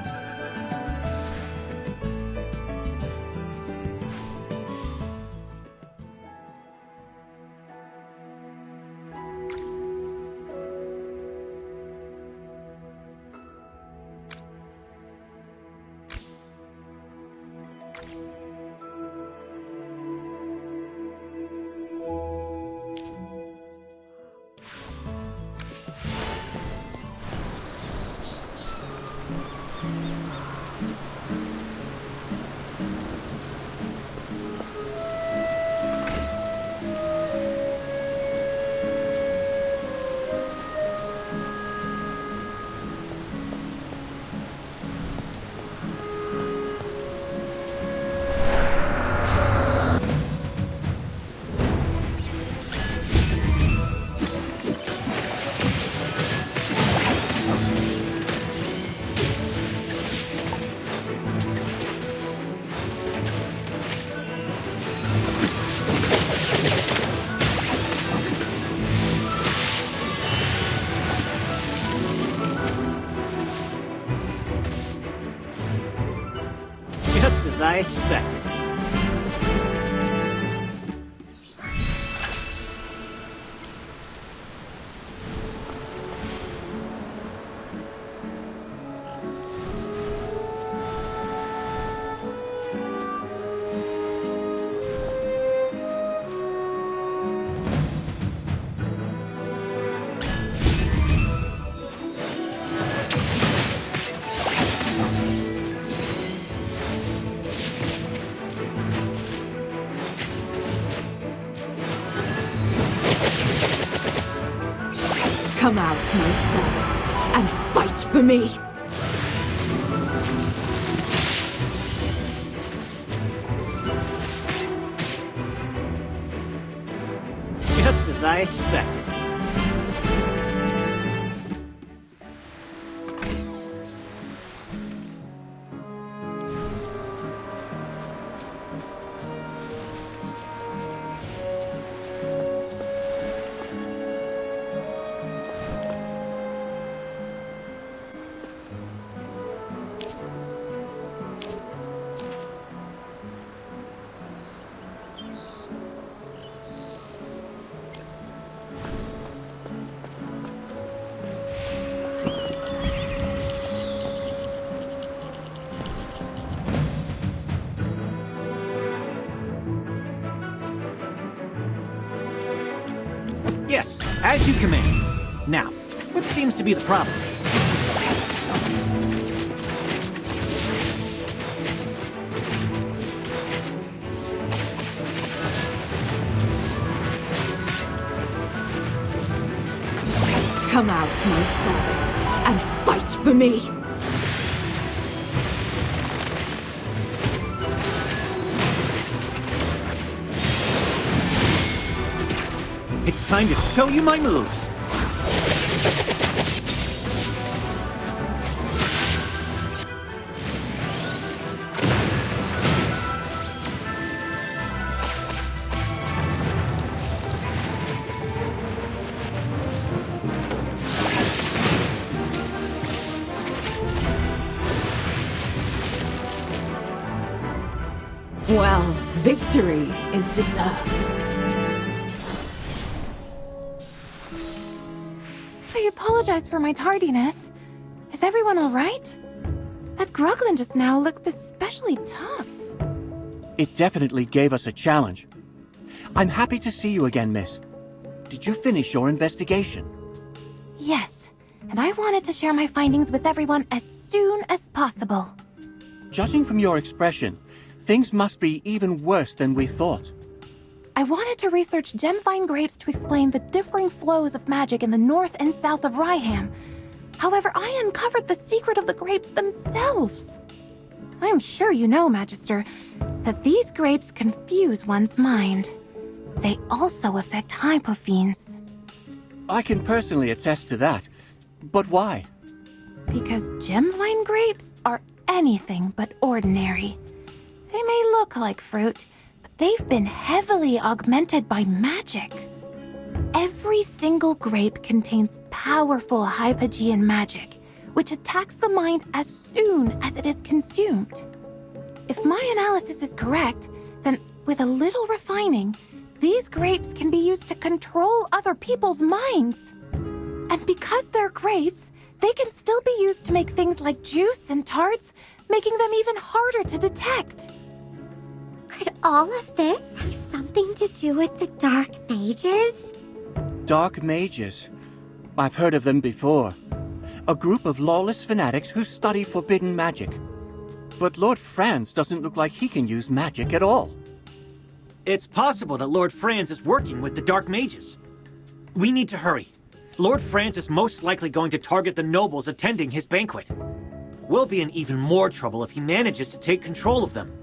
Come out, my servant, and fight for me! Just as I expected. Yes, as you command. Now, what seems to be the problem? Come out, my servant, and fight for me! It's time to show you my moves. Well, victory is deserved. I apologize for my tardiness. Is everyone all right? That Gruglin just now looked especially tough. It definitely gave us a challenge. I'm happy to see you again, miss. Did you finish your investigation? Yes, and I wanted to share my findings with everyone as soon as possible. Judging from your expression, things must be even worse than we thought. I wanted to research gemvine grapes to explain the differing flows of magic in the north and south of Ryham. However, I uncovered the secret of the grapes themselves. I am sure you know, Magister, that these grapes confuse one's mind. They also affect hypophenes. I can personally attest to that. But why? Because gemvine grapes are anything but ordinary. They may look like fruit, but they've been heavily augmented by magic. Every single grape contains powerful hypogean magic, which attacks the mind as soon as it is consumed. If my analysis is correct, then with a little refining, these grapes can be used to control other people's minds. And because they're grapes, they can still be used to make things like juice and tarts, making them even harder to detect. Could all of this have something to do with the Dark Mages? Dark Mages. I've heard of them before. A group of lawless fanatics who study forbidden magic. But Lord Franz doesn't look like he can use magic at all. It's possible that Lord Franz is working with the Dark Mages. We need to hurry. Lord Franz is most likely going to target the nobles attending his banquet. We'll be in even more trouble if he manages to take control of them.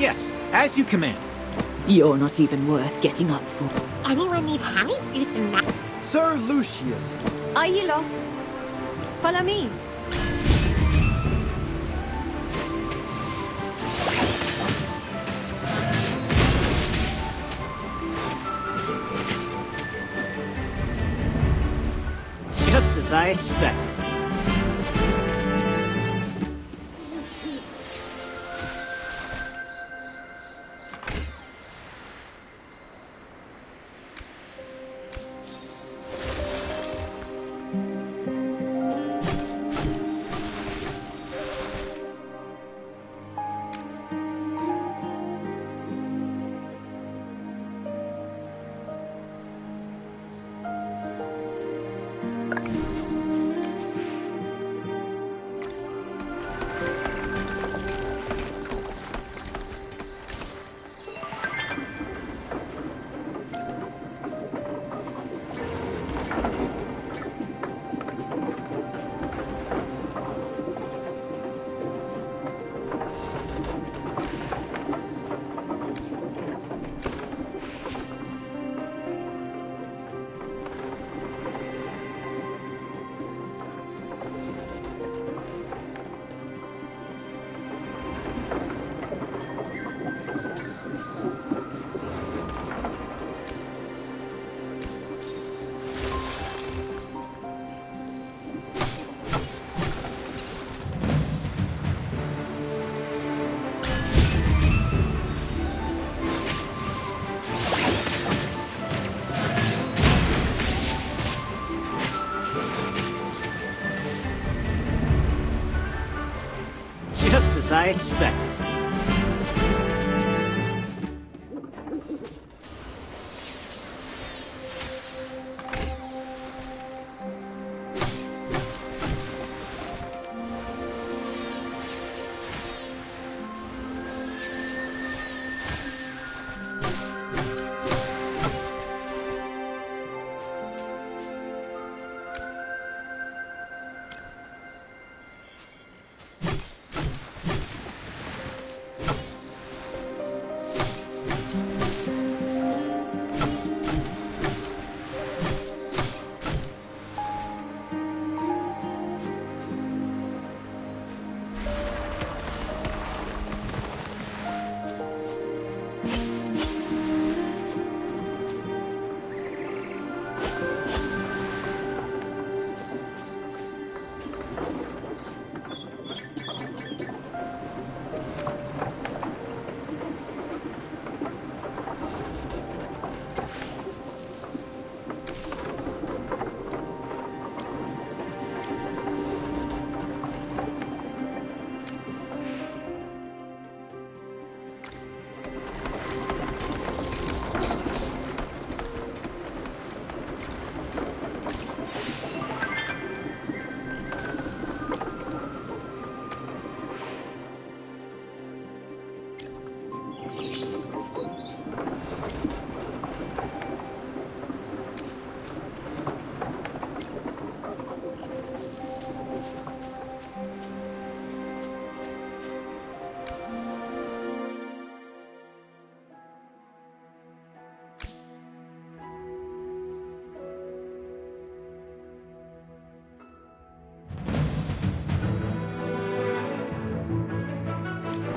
Yes, as you command. You're not even worth getting up for. Anyone need Hammy to do some math? Sir Lucius. Are you lost? Follow me. Just as I expected. Just as I expected.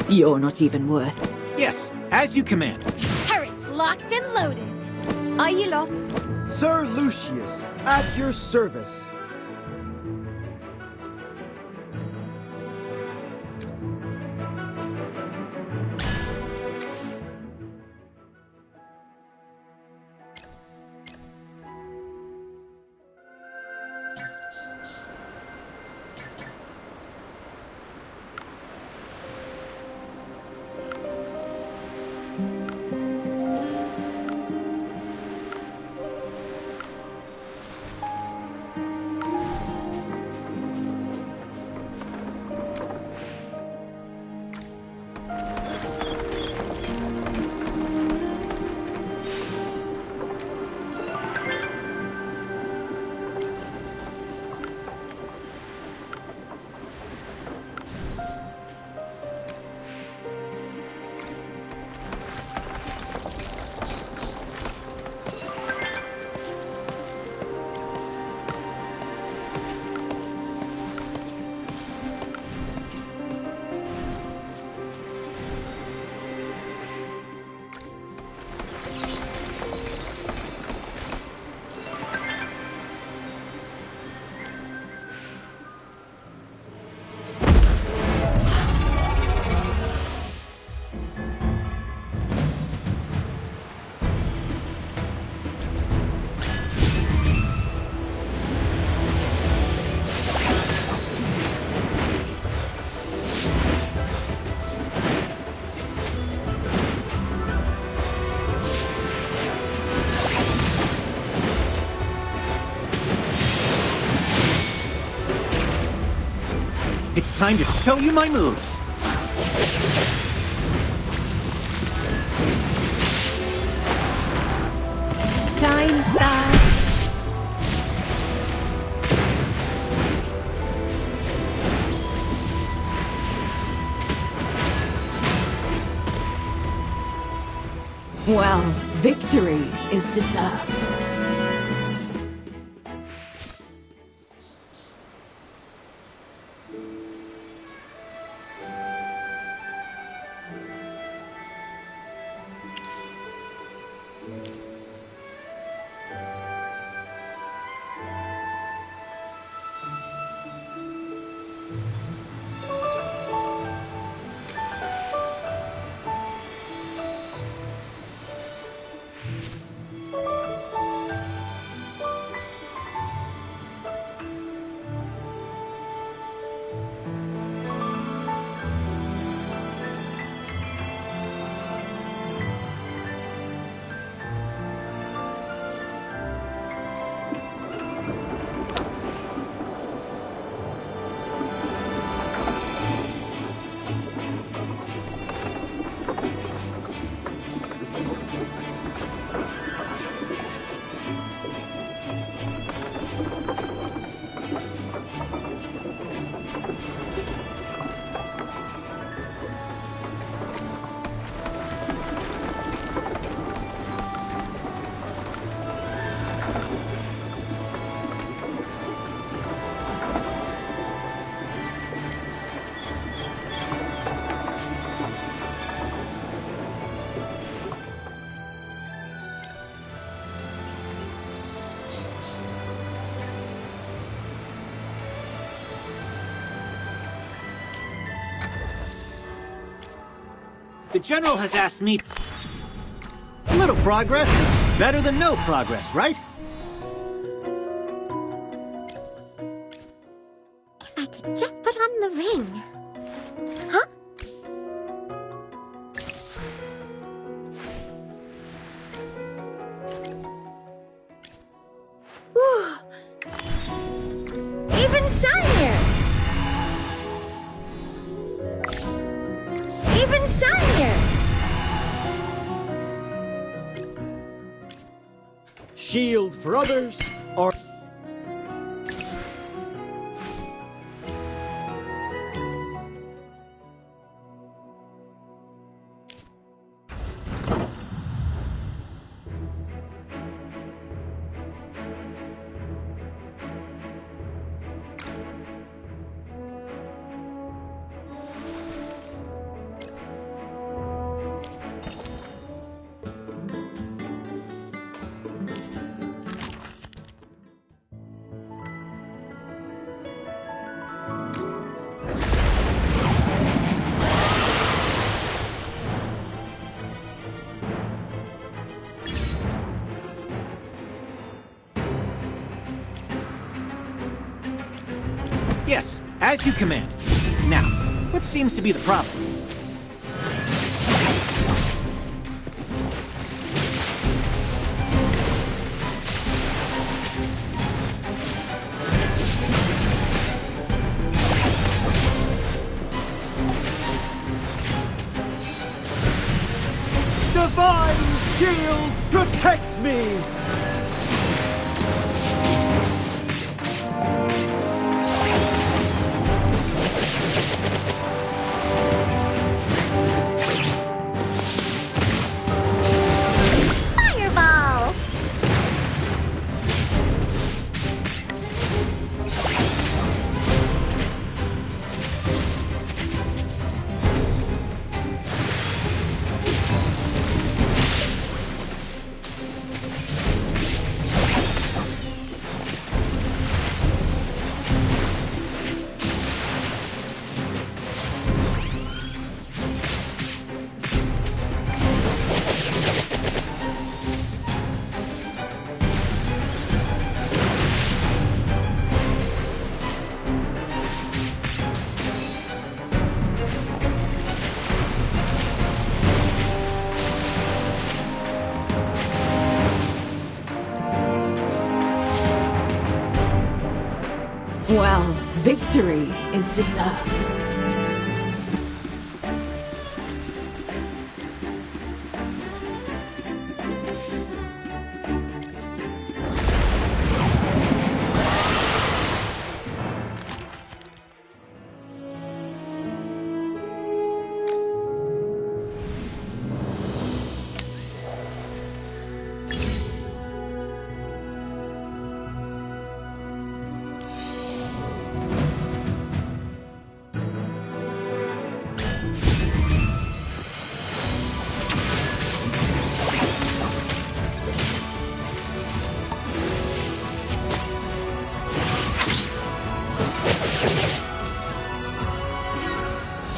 You're not even worth. Yes, as you command. Turrets locked and loaded. Are you lost? Sir Lucius, at your service. It's time to show you my moves. Shine star. Well, victory is deserved. The General has asked me... A little progress is better than no progress, right? If I could just put on the ring. Huh? Whew. Even shinier! Even shinier! Shield for others, or... Yes, as you command. Now, what seems to be the problem? Divine shield protects me! Fireball! Well, victory is deserved.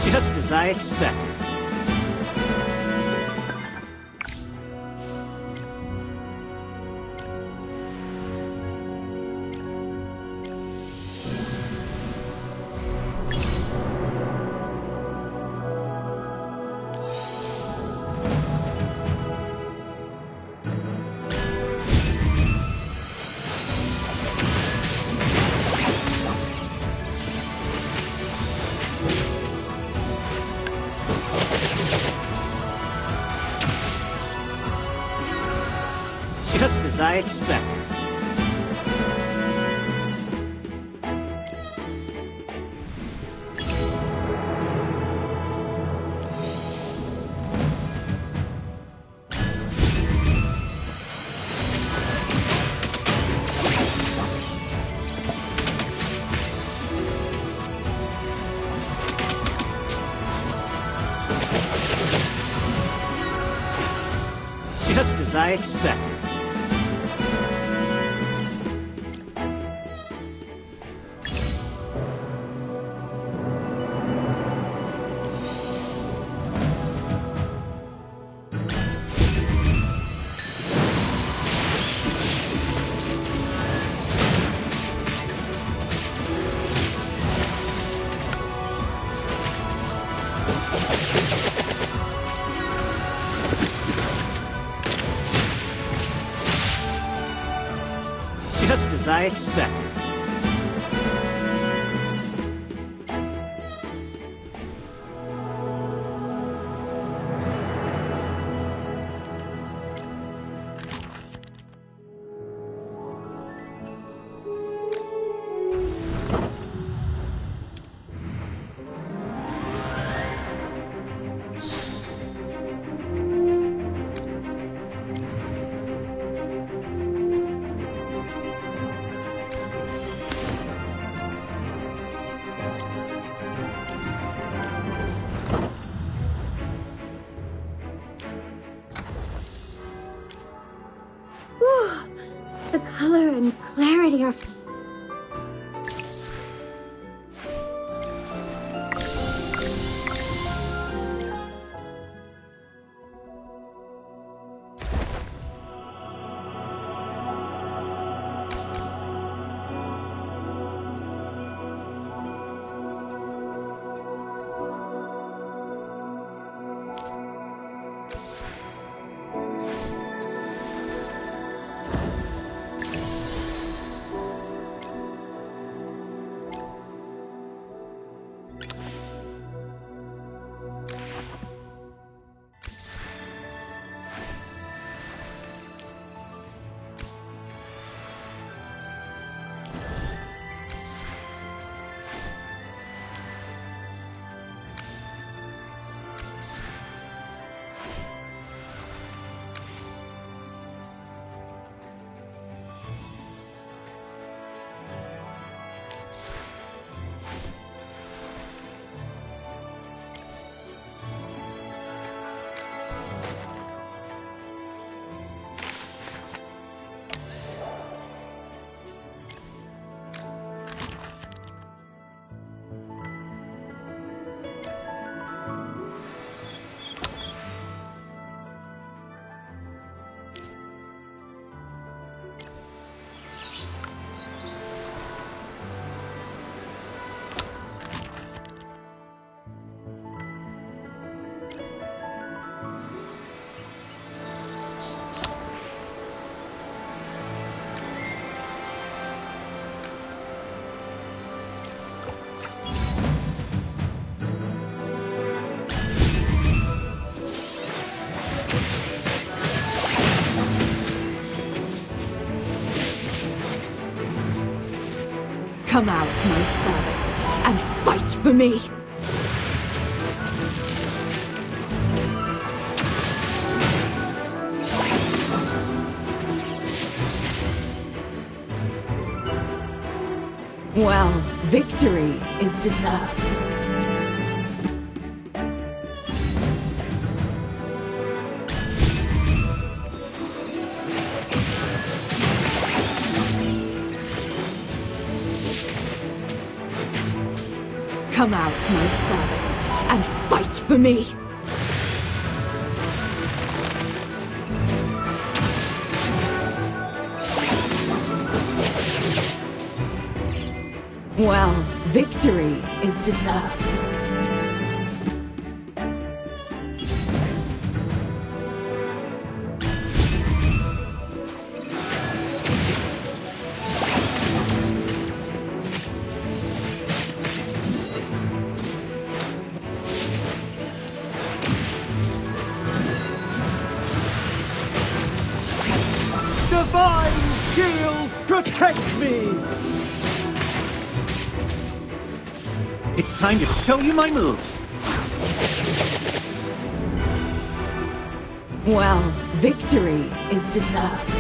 Just as I expected. Just as I expected. Just as I expected. Just as I expected. Whew. The color and clarity are... Come out, my servant, and fight for me! Well, victory is deserved. Come out, my servant, and fight for me! Well, victory is deserved. Divine shield protects me! It's time to show you my moves. Well, victory is deserved.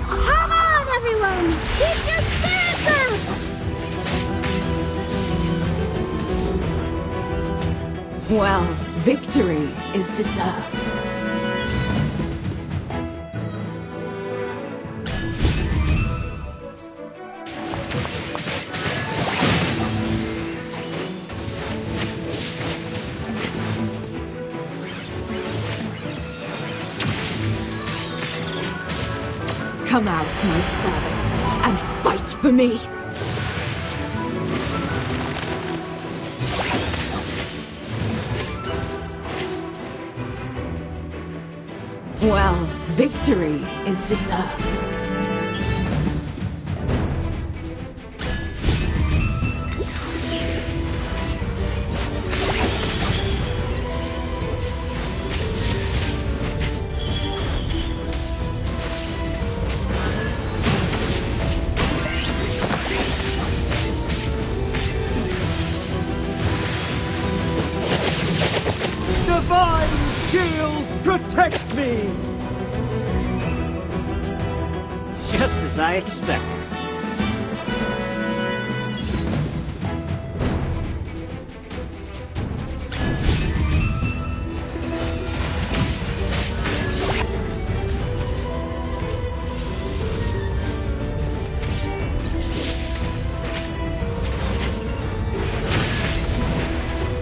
Come on, everyone! Keep your spirits up! Well, victory is deserved. Come out, my servant, and fight for me! Well, victory is deserved. Divine shield protects me! Just as I expected.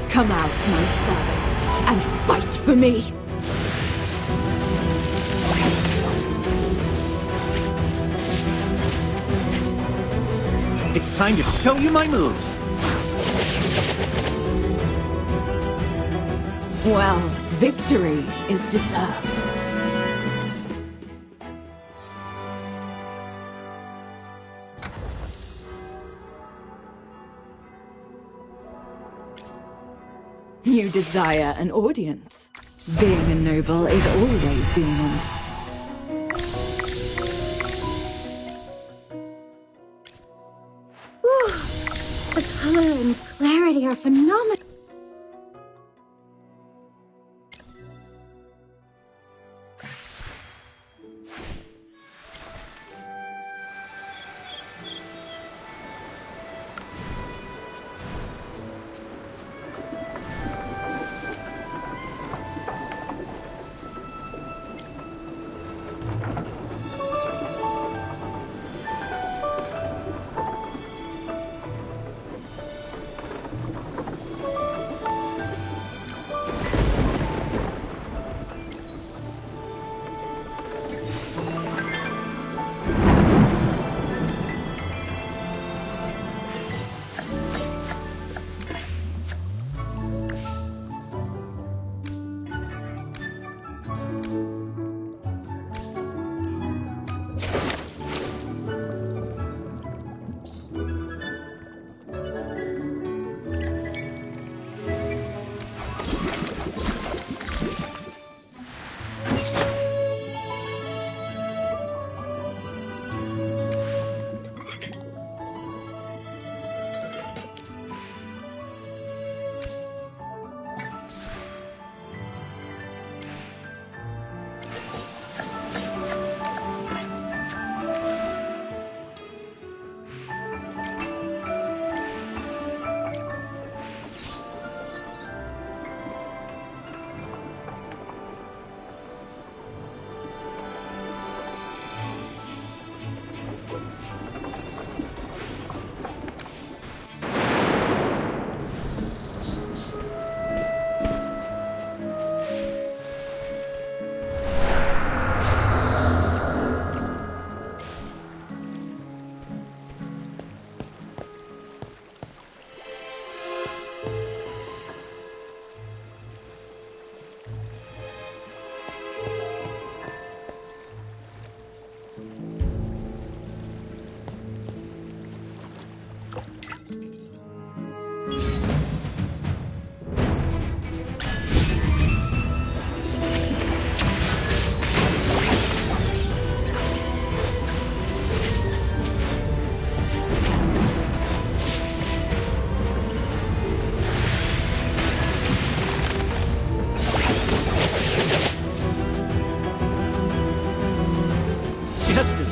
Come out, my servant, and fight for me! It's time to show you my moves. Well, victory is deserved. You desire an audience. Being a noble is always being in. Whew. The color and clarity are phenomenal.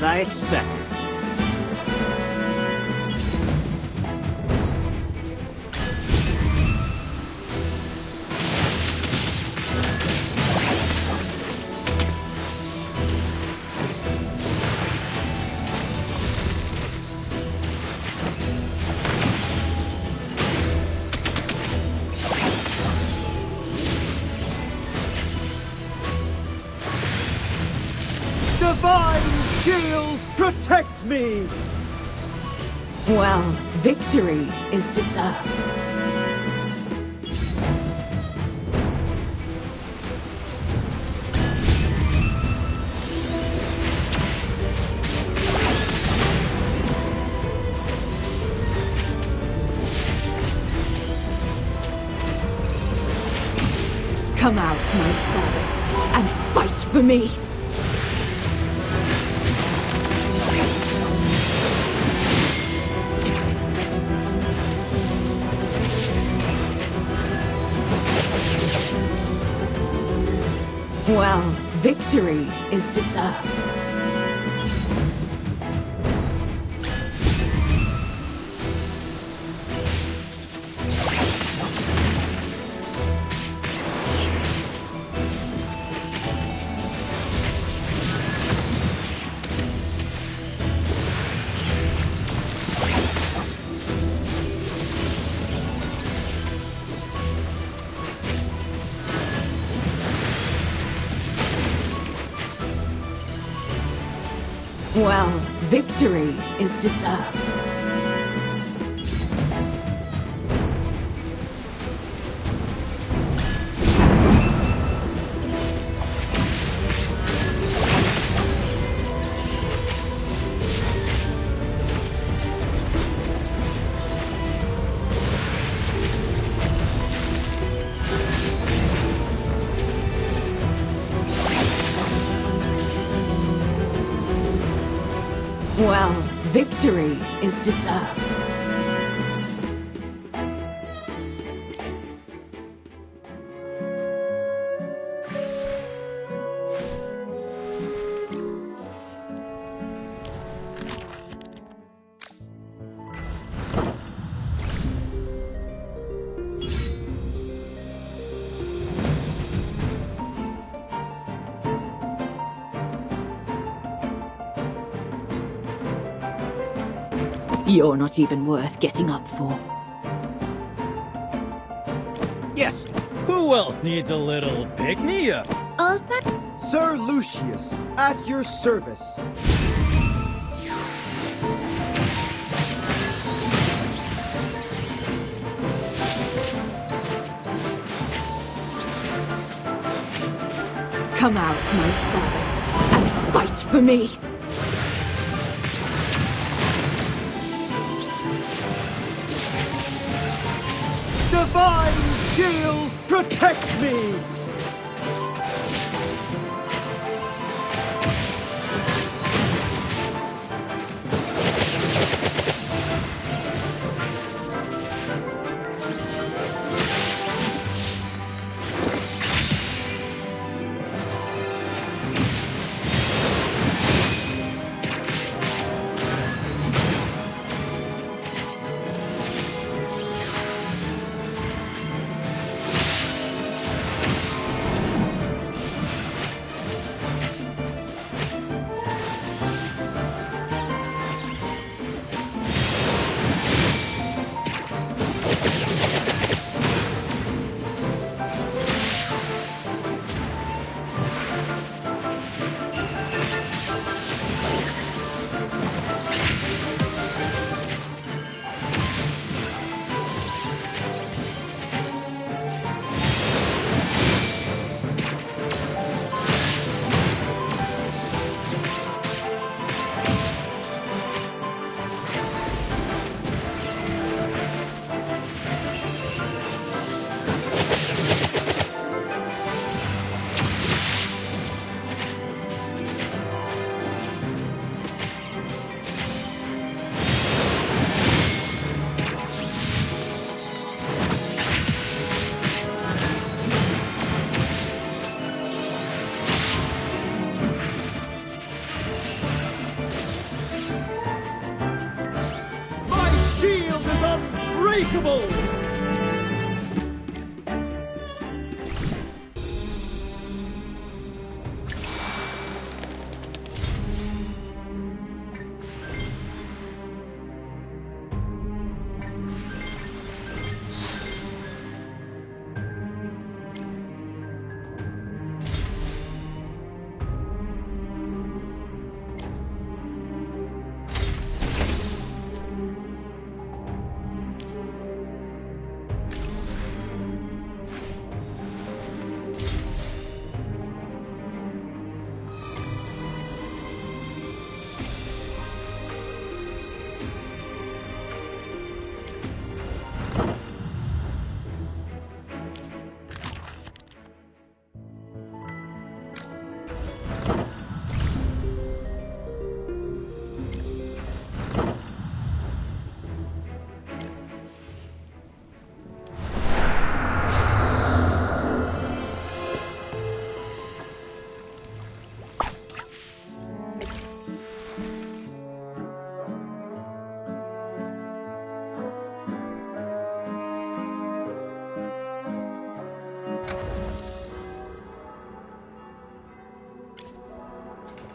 As I expected. Divine shield, protect me! Well, victory is deserved. Come out, my servant, and fight for me! Well, victory is deserved. Well, victory is deserved. Well, victory is deserved. You're not even worth getting up for. Yes. Who else needs a little pick-me-up? Sir Lucius, at your service. Come out, my servant, and fight for me! Divine shield, protect me! unbreakable!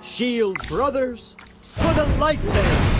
Shield for others, for the light bearers!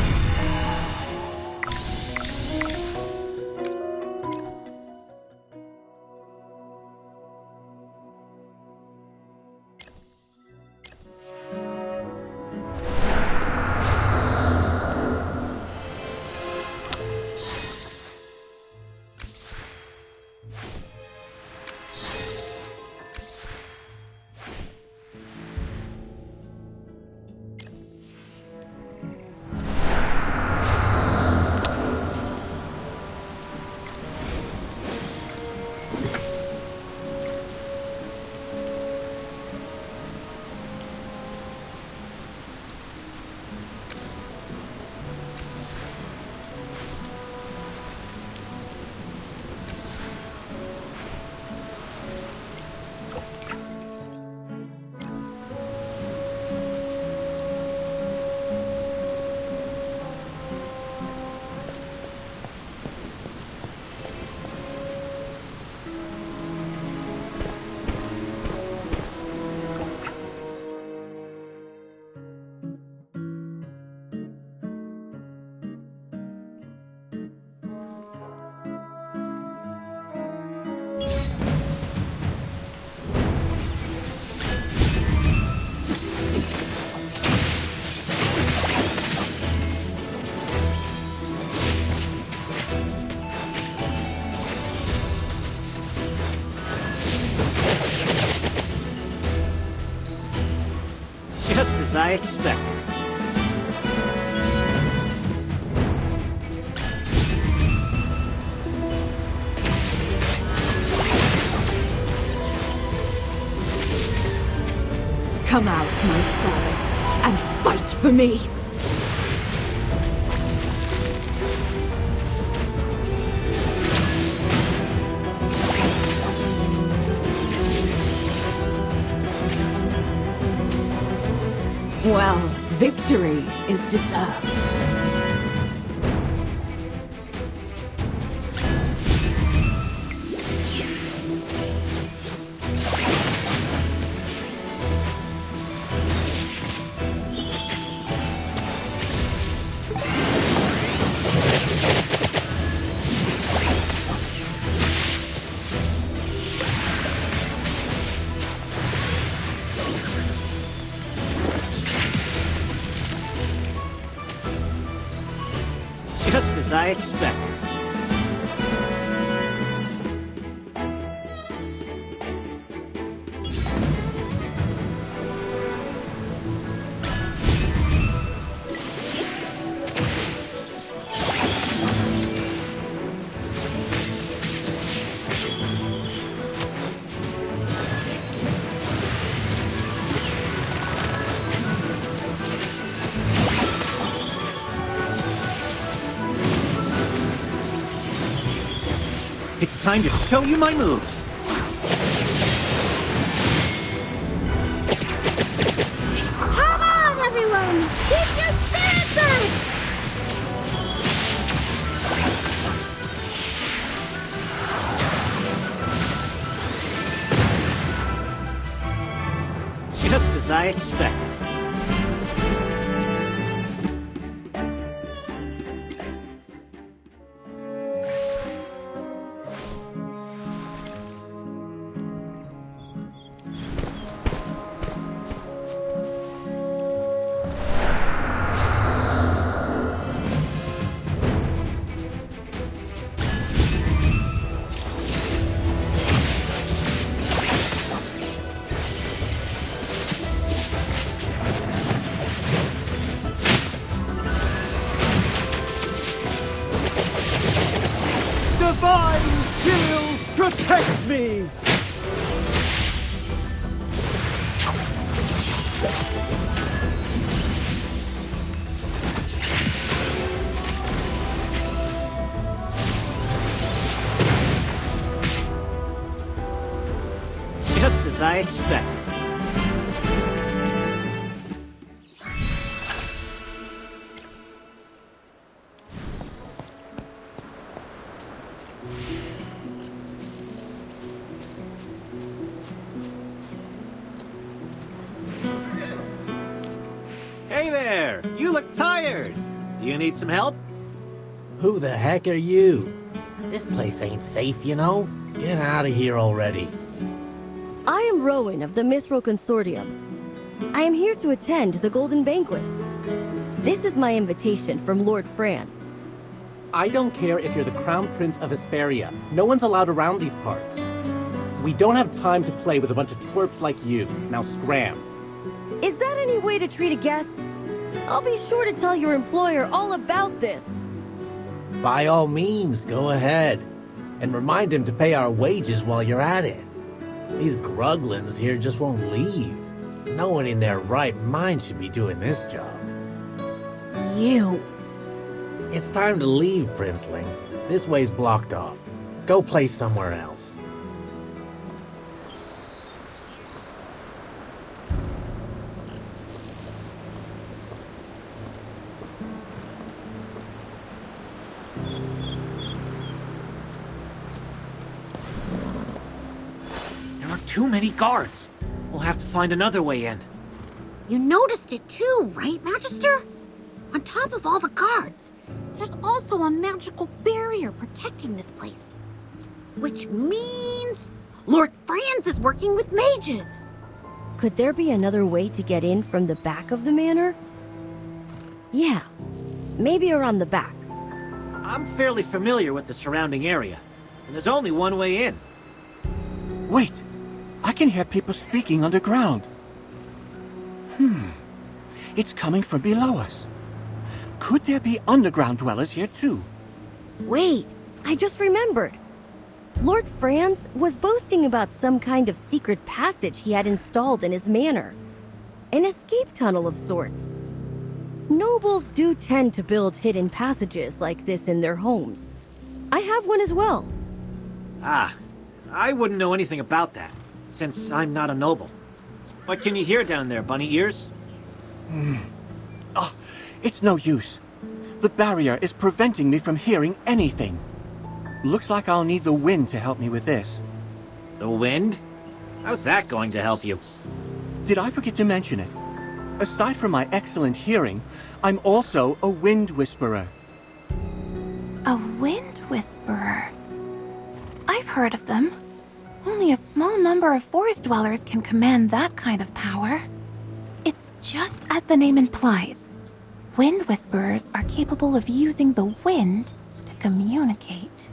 Just as I expected. Come out, my servant, and fight for me! Well, victory is deserved. Just as I expected. It's time to show you my moves. Come on, everyone! Keep your spirits up! Just as I expected. Divine shield protects me! Just as I expected. Hey there! You look tired! Do you need some help? Who the heck are you? This place ain't safe, you know? Get out of here already. I am Rowan of the Mithril Consortium. I am here to attend the Golden Banquet. This is my invitation from Lord Franz. I don't care if you're the Crown Prince of Hesperia. No one's allowed around these parts. We don't have time to play with a bunch of twerps like you. Now scram. Is that any way to treat a guest? I'll be sure to tell your employer all about this. By all means, go ahead. And remind him to pay our wages while you're at it. These gruglins here just won't leave. No one in their right mind should be doing this job. You. It's time to leave, Princeling. This way's blocked off. Go play somewhere else. There are too many guards. We'll have to find another way in. You noticed it too, right, Magister? On top of all the guards, there's also a magical barrier protecting this place. Which means Lord Franz is working with mages. Could there be another way to get in from the back of the manor? Yeah, maybe around the back. I'm fairly familiar with the surrounding area, and there's only one way in. Wait! I can hear people speaking underground. It's coming from below us. Could there be underground dwellers here too? Wait, I just remembered. Lord Franz was boasting about some kind of secret passage he had installed in his manor. An escape tunnel of sorts. Nobles do tend to build hidden passages like this in their homes. I have one as well. Ah, I wouldn't know anything about that, since I'm not a noble. What can you hear down there, bunny ears? Oh, it's no use. The barrier is preventing me from hearing anything. Looks like I'll need the wind to help me with this. The wind? How's that going to help you? Did I forget to mention it? Aside from my excellent hearing, I'm also a wind whisperer. A wind whisperer. I've heard of them. Only a small number of forest dwellers can command that kind of power. It's just as the name implies. Wind whisperers are capable of using the wind to communicate.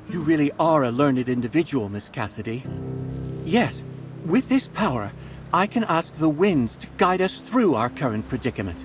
You really are a learned individual, Miss Cassidy. Yes, with this power, I can ask the winds to guide us through our current predicament.